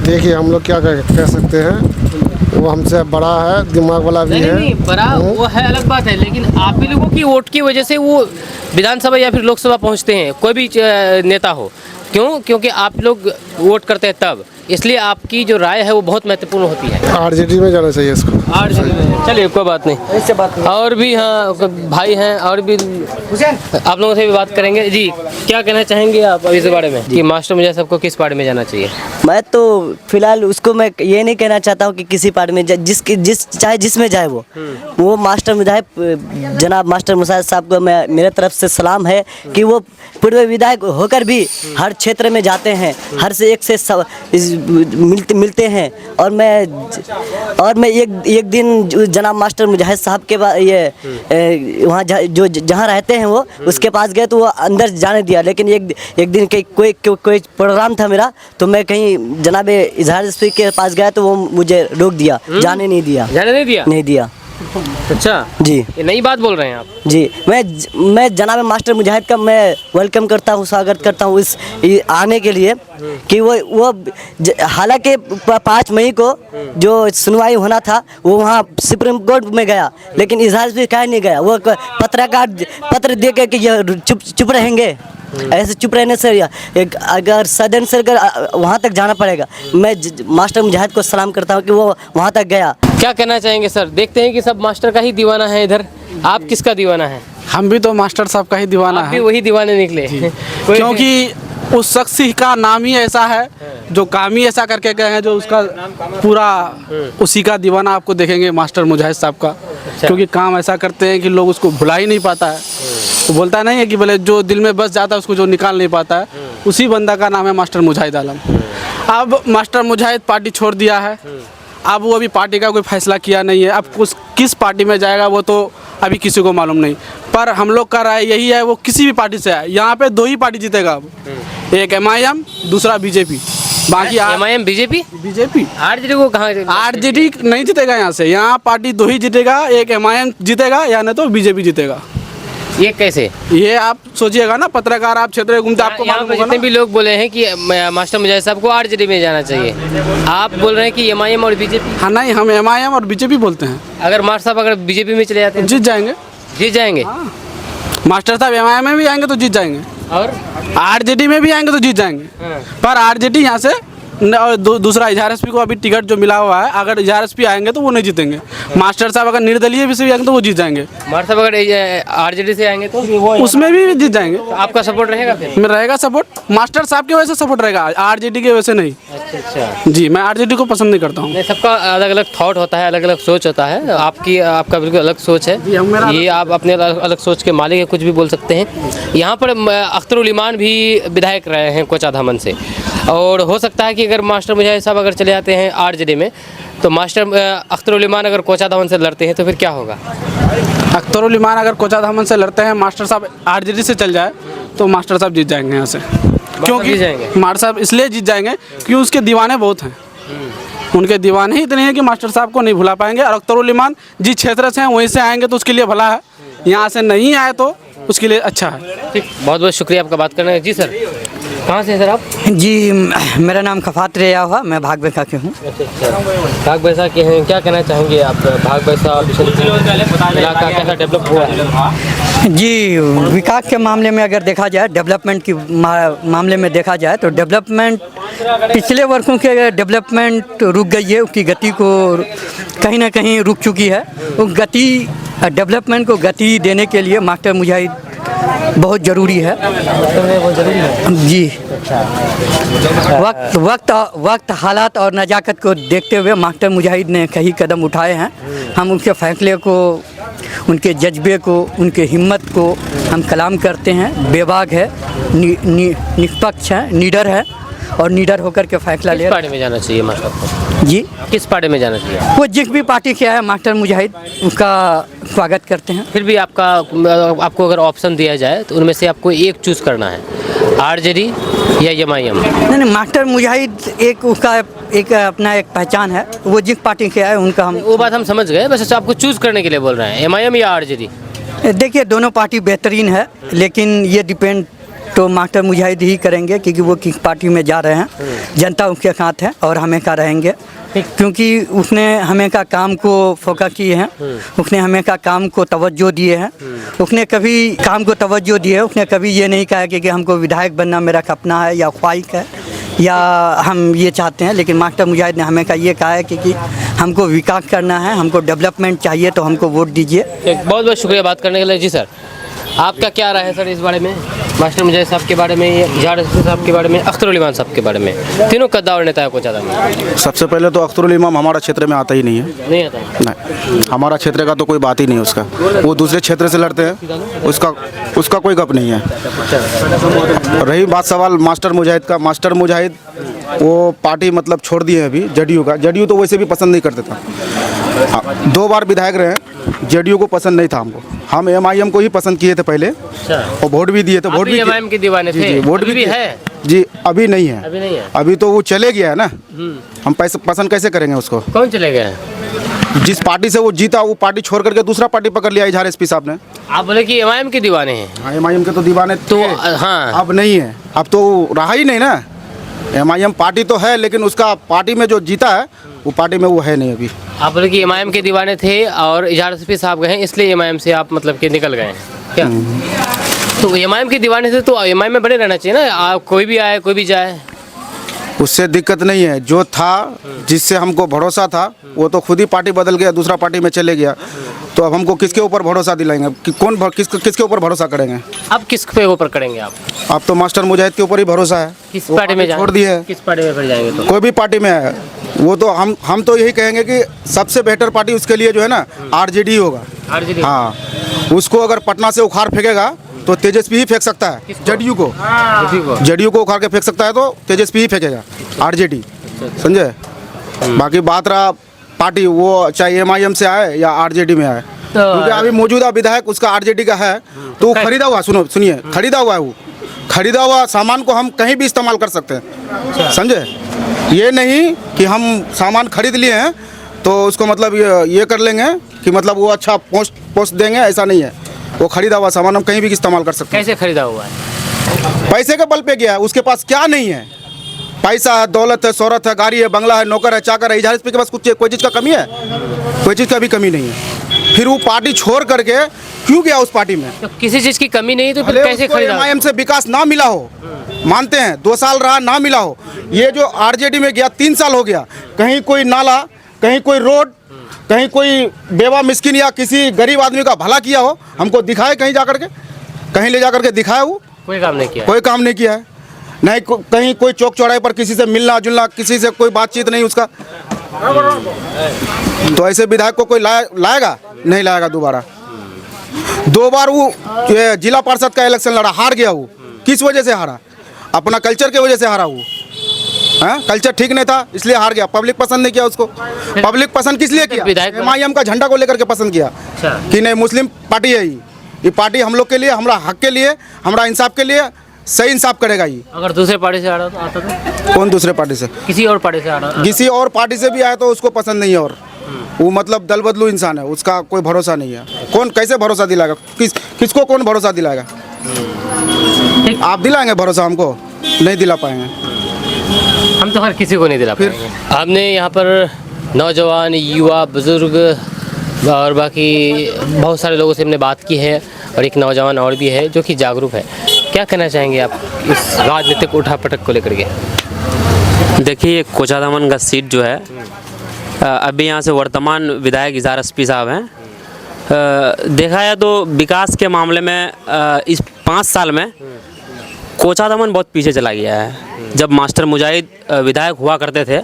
देखिए हम लोग क्या कह सकते हैं, वो हमसे बड़ा है, दिमाग वाला भी है। नहीं, बड़ा वो है अलग बात है, लेकिन आप ही लोगों की वोट की वजह से वो विधानसभा या फिर लोकसभा पहुंचते हैं, कोई भी नेता हो। क्यों? क्योंकि आप लोग वोट करते हैं तब, इसलिए आपकी जो राय है वो बहुत महत्वपूर्ण होती है। आरजेडी में जाना चाहिए इसको। आरजेडी में, चलिए कोई बात नहीं, इससे बात नहीं। और भी हाँ भाई हैं, और भी आप लोगों से भी बात करेंगे। जी, क्या कहना चाहेंगे आप अभी इस बारे में कि मास्टर मुजाहिद साहब को किस पार्टी में जाना चाहिए? मैं तो फिलहाल उसको मैं ये नहीं कहना चाहता हूँ कि किसी पार्टी में चाहे जिसमें जाए वो मास्टर मुजाहिद, जनाब मास्टर मुजाहिद साहब को मैं मेरे तरफ से सलाम है कि वो पूर्व विधायक होकर भी हर क्षेत्र में जाते हैं, हर से एक से मिलते हैं। और मैं एक दिन जनाब मास्टर मुजाहिद साहब के वहाँ जहाँ रहते हैं वो उसके पास गए तो वो अंदर जाने दिया, लेकिन एक दिन कोई प्रोग्राम था मेरा, तो मैं कहीं जनाब इजहार एसपी के पास गया तो वो मुझे रोक दिया, जाने नहीं दिया। अच्छा जी, ये नई बात बोल रहे हैं आप? जी, मैं जनाब मास्टर मुजाहिद का मैं वेलकम करता हूँ, स्वागत करता हूँ इस आने के लिए कि वो हालांकि 5 मई को जो सुनवाई होना था वो वहाँ सुप्रीम कोर्ट में गया, लेकिन इजहार भी कहीं नहीं गया। वो पत्र दे के कि ये चुप रहेंगे, ऐसे चुप रहने से अगर सदन से वहाँ तक जाना पड़ेगा। मैं मास्टर मुजाहिद को सलाम करता हूँ कि वो वहाँ तक गया। क्या कहना चाहेंगे सर? देखते हैं कि सब मास्टर का ही दीवाना है इधर, आप किसका दीवाना है? हम भी तो मास्टर साहब का ही दीवाना है। वही दीवाने निकले क्योंकि उस शख्स का नाम ही ऐसा है, जो काम ही ऐसा करके गए हैं, जो उसका पूरा उसी का दीवाना आपको देखेंगे मास्टर मुजाहिद साहब का। क्योंकि काम ऐसा करते हैं कि लोग उसको भुला ही नहीं पाता है। वो बोलता नहीं है कि भले जो दिल में बस जाता है उसको जो निकाल नहीं पाता है, उसी बंदा का नाम है मास्टर मुजाहिद आलम। अब मास्टर मुजाहिद पार्टी छोड़ दिया है, अब वो अभी पार्टी का कोई फैसला किया नहीं है। अब किस पार्टी में जाएगा वो तो अभी किसी को मालूम नहीं, पर हम लोग का राय यही है वो किसी भी पार्टी से आए। यहाँ पे 2 ही पार्टी जीतेगा अब, एक MIM, दूसरा BJP। बाकी MIM बीजेपी आरजेडी को कहाँ? आरजेडी नहीं जीतेगा यहाँ से, यहाँ पार्टी 2 ही जीतेगा, एक MIM जीतेगा या नहीं तो BJP जीतेगा। ये कैसे? ये आप सोचिएगा ना, पत्रकार आप क्षेत्र में घूमते आपको मालूम होगा ना। जितने भी लोग बोले हैं कि मास्टर मुजाहिद साहब को आरजेडी में जाना चाहिए, आप बोल रहे हैं कि MIM और BJP? हाँ नहीं, हम MIM और BJP बोलते हैं। अगर मास्टर साहब अगर BJP में चले जाते हैं जीत जाएंगे। मास्टर साहब MIM में भी आएंगे तो जीत जाएंगे, और आरजेडी में भी आएंगे तो जीत जाएंगे। पर आरजेडी यहाँ से दूसरा इजहार एसपी को अभी टिकट जो मिला हुआ है, अगर इजहार एसपी आएंगे तो वो नहीं जीतेंगे। मास्टर साहब अगर निर्दलीय भी से आएंगे तो वो जीत जाएंगे। मास्टर साहब अगर आरजेडी से आएंगे तो उसमें भी जीत जाएंगे। तो आपका सपोर्ट रहेगा? फिर रहेगा सपोर्ट, मास्टर साहब की वजह से सपोर्ट रहेगा, आरजेडी की वजह से नहीं। अच्छा जी, मैं आरजेडी को पसंद नहीं करता हूँ। सबका अलग अलग थॉट होता है, अलग अलग सोच होता है। आपका बिल्कुल अलग सोच है, ये आप अपने अलग सोच के मालिक है, कुछ भी बोल सकते हैं। यहाँ पर अख्तरुल ईमान भी विधायक रहे हैं कोचाधामन से, और हो सकता है कि अगर मास्टर मुजाहिद साहब अगर चले जाते हैं आरजेडी में तो मास्टर अख्तरुल ईमान अगर कोचाधामन से लड़ते हैं तो फिर क्या होगा? अख्तरुल ईमान अगर कोचाधामन से लड़ते हैं, मास्टर साहब आरजेडी से चल जाए तो मास्टर साहब जीत जाएंगे यहाँ से। क्योंकि मास्टर साहब इसलिए जीत जाएंगे क्योंकि उसके दीवाने बहुत हैं, उनके दीवाने ही इतने हैं कि मास्टर साहब को नहीं भुला पाएंगे। और अख्तरुल ईमान जिस क्षेत्र से हैं वहीं से आएंगे तो उसके लिए भला है, यहाँ से नहीं आए तो उसके लिए अच्छा है। ठीक, बहुत बहुत शुक्रिया आपका बात करने का। जी सर। कहाँ से हैं सर आप? जी मेरा नाम खफात रेया हुआ, मैं भाग बैसा के हूँ। भाग बैसा के हैं, क्या कहना चाहेंगे आप? भाग बैसा इलाका कैसा डेवलप हुआ है? जी विकास के मामले में अगर देखा जाए, डेवलपमेंट की मामले में देखा जाए तो डेवलपमेंट पिछले वर्षों के डेवलपमेंट रुक गई है, उसकी गति को कहीं ना कहीं रुक चुकी है। उस गति डेवलपमेंट को गति देने के लिए मास्टर मुजाहिद बहुत ज़रूरी है। जी वक्त हालात और नज़ाकत को देखते हुए मास्टर मुजाहिद ने कई कदम उठाए हैं। हम उनके फैसले को, उनके जज्बे को, उनके हिम्मत को हम कलाम करते हैं। बेबाक है, निष्पक्ष है, निडर है और निडर होकर के फैसला ले। किस पार्टी में जाना चाहिए मास्टर को? जी किस पार्टी में जाना चाहिए? वो जिस भी पार्टी के है मास्टर मुजाहिद उसका स्वागत करते हैं। फिर भी आपको अगर ऑप्शन दिया जाए तो उनमें से आपको एक चूज करना है, आरजेडी या एमआईएम? नहीं, मास्टर मुजाहिद एक उसका एक अपना एक पहचान है, वो जिस पार्टी के है उनका हम वो बात हम समझ गए, बस आपको चूज करने के लिए बोल रहे हैं, एमआईएम या आरजेडी? देखिए दोनों पार्टी बेहतरीन है, लेकिन ये डिपेंड तो मास्टर मुजाहिद ही करेंगे क्योंकि वो किस पार्टी में जा रहे हैं। जनता उसके साथ है और हमेशा रहेंगे, क्योंकि उसने हमेशा काम को फोकस किए हैं, उसने हमेशा काम को तवज्जो दिए हैं, उसने कभी काम को तवज्जो दिए, उसने कभी ये नहीं कहा कि हमको विधायक बनना मेरा सपना है या ख्वाहिश है या हम ये चाहते हैं। लेकिन मास्टर मुजाहिद ने हमेशा ये कहा है कि हमको विकास करना है, हमको डेवलपमेंट चाहिए, तो हमको वोट दीजिए। बहुत बहुत शुक्रिया बात करने के लिए। जी सर, आपका क्या राय है सर इस बारे में, मास्टर मुजाहिद साहब के बारे में, इजहार साहब के बारे में, अख्तरुल इमाम साहब के बारे में, तीनों कद्दावर नेताओं को ज़्यादा? सबसे पहले तो अख्तरुल इमाम हमारा क्षेत्र में आता ही नहीं है। नहीं आता? नहीं, हमारा क्षेत्र का तो कोई बात ही नहीं है उसका। वो दूसरे क्षेत्र से लड़ते हैं, उसका कोई गप नहीं है। रही बात सवाल मास्टर मुजाहिद का, मास्टर मुजाहिद वो पार्टी मतलब छोड़ दिए हैं अभी जदयू का। जदयू तो वैसे भी पसंद नहीं करते था, 2 बार विधायक रहे, जदयू को पसंद नहीं था हमको। हम एमआईएम को ही पसंद किए थे पहले और वोट भी दिए थे। वोट भी एमआईएम के दीवाने थे? वोट भी है जी, अभी नहीं है। अभी नहीं है? अभी तो वो चले गया है ना, हम पैसे पसंद कैसे करेंगे उसको? कौन चले गए? जिस पार्टी से वो जीता वो पार्टी छोड़ करके दूसरा पार्टी पकड़ लिया इजहार एसपी साहब ने। आप बोले कि एमआईएम के दीवाने हैं? हाँ, एमआईएम के तो दीवाने तो हाँ, अब नहीं है, अब तो रहा ही नहीं ना। एमआईएम पार्टी तो है, लेकिन उसका पार्टी में जो जीता है वो पार्टी में वो है नहीं अभी। आप बोले कि एमआईएम के दीवाने थे और इजहार एसपी साहब गए, इसलिए एमआईएम से आप मतलब कि निकल गए हैं क्या? तो एमआईएम के दीवाने थे तो एमआईएम में बने रहना चाहिए ना, आप कोई भी आए कोई भी जाए, उससे दिक्कत नहीं है। जो था, जिससे हमको भरोसा था, वो तो खुद ही पार्टी बदल गया, दूसरा पार्टी में चले गया। तो अब हमको किसके ऊपर भरोसा दिलाएंगे कि किसके ऊपर भरोसा करेंगे? अब किस पे ऊपर करेंगे आप? अब तो मास्टर मुजाहिद के ऊपर ही भरोसा है। किस पार्टी में छोड़ दिए है? किस पार्टी में फिर जाएंगे? तो कोई भी पार्टी में है वो तो हम तो यही कहेंगे कि सबसे बेहतर पार्टी उसके लिए जो है ना आरजेडी होगा। आरजेडी? हाँ, उसको अगर पटना से उखाड़ फेंकेगा तो तेजस्वी ही फेंक सकता है। जदयू को उखाड़ के फेंक सकता है तो तेजस्वी ही फेंकेगा, आरजेडी, समझे? बाकी बात रहा पार्टी, वो चाहे एमआईएम से आए या आरजेडी में आए, क्योंकि अभी मौजूदा विधायक उसका आरजेडी का है, तो खरीदा हुआ, सुनिए, खरीदा हुआ है वो। खरीदा हुआ सामान को हम कहीं भी इस्तेमाल कर सकते हैं, समझे? ये नहीं कि हम सामान खरीद लिए हैं तो उसको मतलब ये कर लेंगे कि मतलब वो अच्छा पोस्ट देंगे, ऐसा नहीं है। वो खरीदा हुआ सामान हम कहीं भी इस्तेमाल कर सकते हैं। कैसे खरीदा हुआ है? पैसे के बल पे गया है, उसके पास क्या नहीं है? पैसा है, दौलत है, शोहरत है, गाड़ी है, बंगला है, नौकर है, चाकर है। इजहार एसपी के पास कोई चीज़ का कमी है? कोई चीज़ का भी कमी नहीं है। फिर वो पार्टी छोड़ करके क्यों गया उस पार्टी में? तो किसी चीज़ की कमी नहीं तो फिर कैसे खरीदा? एमआईएम से विकास ना मिला हो, मानते हैं 2 साल रहा ना मिला हो। ये जो आरजेडी में गया 3 साल हो गया, कहीं कोई नाला, कहीं कोई रोड, कहीं कोई बेवा मिस्किन या किसी गरीब आदमी का भला किया हो, हमको दिखाए कहीं जा करके, कहीं ले जा करके दिखाए। वो कोई काम नहीं किया, कोई काम नहीं किया है। नहीं कहीं कोई चौक चौराहे पर किसी से मिलना जुलना, किसी से कोई बातचीत नहीं उसका। तो ऐसे विधायक को कोई लाएगा? नहीं लाएगा दोबारा। 2 बार वो जिला पार्षद का इलेक्शन लड़ा, हार गया। वो किस वजह से हारा? अपना कल्चर की वजह से हारा। वो कल्चर ठीक नहीं था इसलिए हार गया। पब्लिक पसंद नहीं किया उसको। पब्लिक पसंद किस लिए किया? एमआईएम का झंडा को लेकर के पसंद किया कि नहीं मुस्लिम पार्टी है, ये पार्टी हम लोग के लिए, हमारा हक के लिए, हमारा इंसाफ के लिए सही इंसाफ करेगा। ये अगर दूसरे पार्टी से आता तो? कौन दूसरे पार्टी से? किसी और पार्टी से आता? किसी और पार्टी से भी आया तो उसको पसंद नहीं है। और वो मतलब दल बदलू इंसान है, उसका कोई भरोसा नहीं है। कौन कैसे भरोसा दिलाएगा? किसको कौन भरोसा दिलाएगा? आप दिलाएंगे भरोसा हमको? नहीं दिला पाएंगे। हम तो हर किसी को नहीं दिला पाएंगे। आपने यहाँ पर नौजवान, युवा, बुजुर्ग और बाकी बहुत सारे लोगों से हमने बात की है और एक नौजवान और भी है जो कि जागरूक है। क्या कहना चाहेंगे आप इस राजनीतिक उठापटक को लेकर के? देखिए, कोचाधामन का सीट जो है, अभी यहाँ से वर्तमान विधायक इजहार एसपी साहब हैं। देखा जाए तो विकास के मामले में इस 5 साल में कोचाधामन बहुत पीछे चला गया है। जब मास्टर मुजाहिद विधायक हुआ करते थे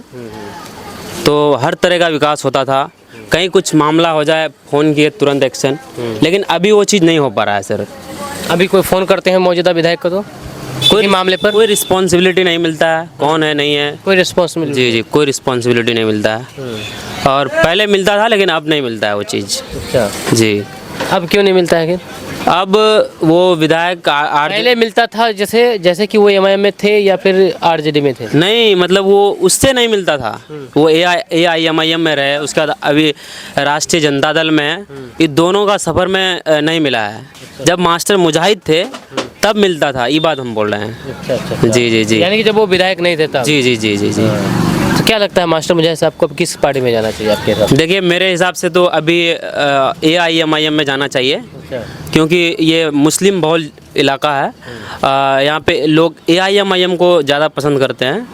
तो हर तरह का विकास होता था, कहीं कुछ मामला हो जाए फ़ोन किए तुरंत एक्शन, लेकिन अभी वो चीज़ नहीं हो पा रहा है सर। अभी कोई फ़ोन करते हैं मौजूदा विधायक को तो कोई मामले पर कोई रिस्पॉन्सिबिलिटी नहीं मिलता है, कौन है नहीं है, कोई रिस्पॉन्सिबिलिटी? जी, कोई रिस्पॉन्सिबिलिटी नहीं मिलता है। और पहले मिलता था लेकिन अब नहीं मिलता है वो चीज़। अच्छा जी, अब क्यों नहीं मिलता है फिर? अब वो विधायक पहले मिलता था जैसे कि वो एमआईएम में थे या फिर आरजेडी में थे? नहीं, मतलब वो उससे नहीं मिलता था। वो AIMIM में रहे, उसके बाद अभी राष्ट्रीय जनता दल में है। ये दोनों का सफ़र में नहीं मिला है। जब मास्टर मुजाहिद थे तब मिलता था, ये बात हम बोल रहे हैं। अच्छा। जी। यानी कि जब वो विधायक नहीं थे तब? जी। तो क्या लगता है मास्टर मुजाहिद साहब को अब किस पार्टी में जाना चाहिए आपके हिसाब से? देखिए, मेरे हिसाब से तो अभी AIMIM में जाना चाहिए, क्योंकि ये मुस्लिम बहुल इलाका है। यहाँ पे लोग AIMIM को ज़्यादा पसंद करते हैं।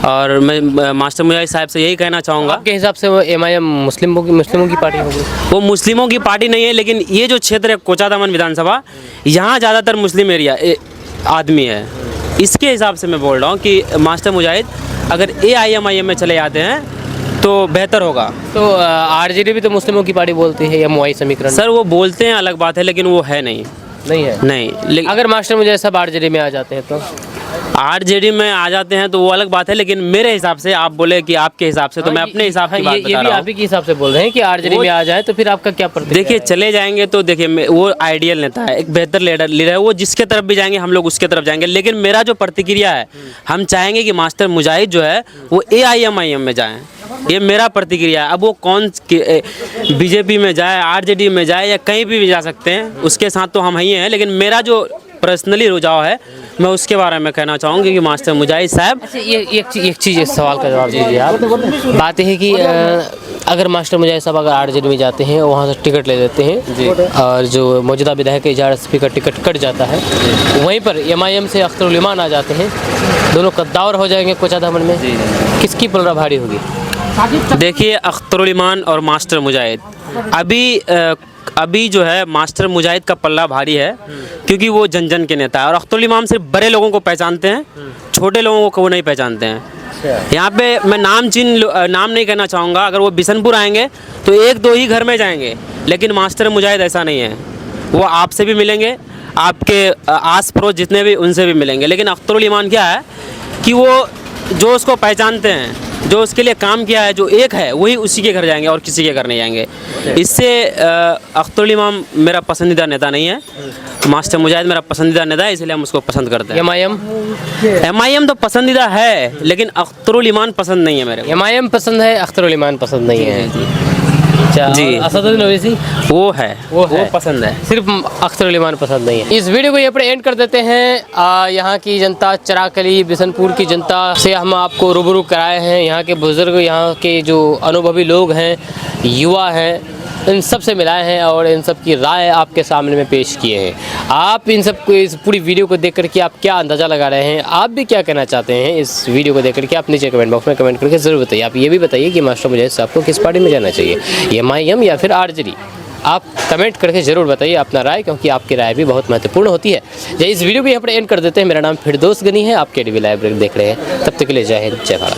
और मैं मास्टर मुजाहिद साहब से यही कहना चाहूँगा, आपके हिसाब से वो MIM मुस्लिमों की पार्टी होगी? वो मुस्लिमों की पार्टी नहीं है, लेकिन ये जो क्षेत्र है कोचाधामन विधानसभा, यहाँ ज़्यादातर मुस्लिम एरिया आदमी है। इसके हिसाब से मैं बोल रहा हूँ कि मास्टर मुजाहिद अगर AIMIM में चले जाते हैं तो बेहतर होगा। तो आरजेडी भी तो मुस्लिमों की पार्टी बोलती है, MOI समीकरण? सर वो बोलते हैं, अलग बात है, लेकिन वो है नहीं है। लेकिन अगर मास्टर मुजाहिद साहब आरजेडी में आ जाते हैं तो? आरजेडी में आ जाते हैं तो वो अलग बात है, लेकिन मेरे हिसाब से, आप बोले कि आपके हिसाब से, तो मैं अपने हिसाब से बात बता रहा हूँ। आप ही के हिसाब से बोल रहे हैं कि आरजेडी में आ जाए तो फिर आपका क्या प्रतिक्रिया? देखिए, चले जाएंगे तो देखिए, वो आइडियल नेता है, एक बेहतर लीडर है। वो जिसके तरफ भी जाएंगे हम लोग उसके तरफ जाएंगे, लेकिन मेरा जो प्रतिक्रिया है, हम चाहेंगे कि मास्टर मुजाहिद जो है वो AIMIM में जाएं। ये मेरा प्रतिक्रिया है। अब वो कौन बीजेपी में जाए, आरजेडी में जाए या कहीं भी जा सकते हैं, उसके साथ तो हम ही हैं, लेकिन मेरा जो पर्सनली रुझाव है मैं उसके बारे में कहना चाहूँगी कि मास्टर मुजाहिद साहब। अच्छा, ये एक चीज़, इस सवाल का जवाब दीजिए आप। बात यह है कि अगर मास्टर मुजाहिद साहब अगर आरजेडी में जाते हैं, वहाँ से टिकट ले लेते हैं और जो मौजूदा विधायक इजहार एसपी का टिकट कट जाता है, वहीं पर MIM से अख्तरुल इमान आ जाते हैं, दोनों कद्दावर हो जाएंगे कोचाधामन में, किसकी पलड़ा भारी होगी? देखिए, अख्तरुल इमान और मास्टर मुजाहिद, अभी जो है मास्टर मुजाहिद का पल्ला भारी है, क्योंकि वो जन जन के नेता है। और अख्तरुल इमाम सिर्फ बड़े लोगों को पहचानते हैं, छोटे लोगों को वो नहीं पहचानते हैं। यहाँ पे मैं नाम नहीं कहना चाहूँगा। अगर वो बिशनपुर आएंगे तो 1-2 ही घर में जाएंगे, लेकिन मास्टर मुजाहिद ऐसा नहीं है। वो आपसे भी मिलेंगे, आपके आस पड़ोस जितने भी, उनसे भी मिलेंगे। लेकिन अख्तरुल इमान क्या है कि वो जो उसको पहचानते हैं, जो उसके लिए काम किया है, जो एक है, वही उसी के घर जाएंगे और किसी के घर नहीं जाएंगे। इससे अख्तरुल इमाम मेरा पसंदीदा नेता नहीं है, मास्टर मुजाहिद मेरा पसंदीदा नेता है, इसलिए हम उसको पसंद करते हैं। MIM तो पसंदीदा है, लेकिन अख्तरुल इमान पसंद नहीं है मेरे। MIM पसंद है, अख्तरुल इमान पसंद नहीं है। जी, असदुद्दीन ओवैसी वो पसंद है, सिर्फ अख्तरुल इमान पसंद नहीं है। इस वीडियो को यहाँ पर एंड कर देते हैं। यहाँ की जनता, चराकली बिशनपुर की जनता से हम आपको रूबरू कराए हैं। यहाँ के बुजुर्ग, यहाँ के जो अनुभवी लोग हैं, युवा हैं, इन सब से मिलाए हैं और इन सब की राय आपके सामने में पेश किए हैं। आप इन सब को, इस पूरी वीडियो को देख करके आप क्या अंदाज़ा लगा रहे हैं, आप भी क्या कहना चाहते हैं इस वीडियो को देख करके, आप नीचे कमेंट बॉक्स में कमेंट करके ज़रूर बताइए। आप ये भी बताइए कि मास्टर मुजाहिद साहब को किस पार्टी में जाना चाहिए, MIM या फिर आरजेडी? आप कमेंट करके ज़रूर बताइए अपना राय, क्योंकि आपकी राय भी बहुत महत्वपूर्ण होती है। इस वीडियो को यहाँ पर एंड कर देते हैं। मेरा नाम फिरदौस गनी है, आप KDV लाइव देख रहे हैं। तब तक के लिए जय हिंद, जय भारत।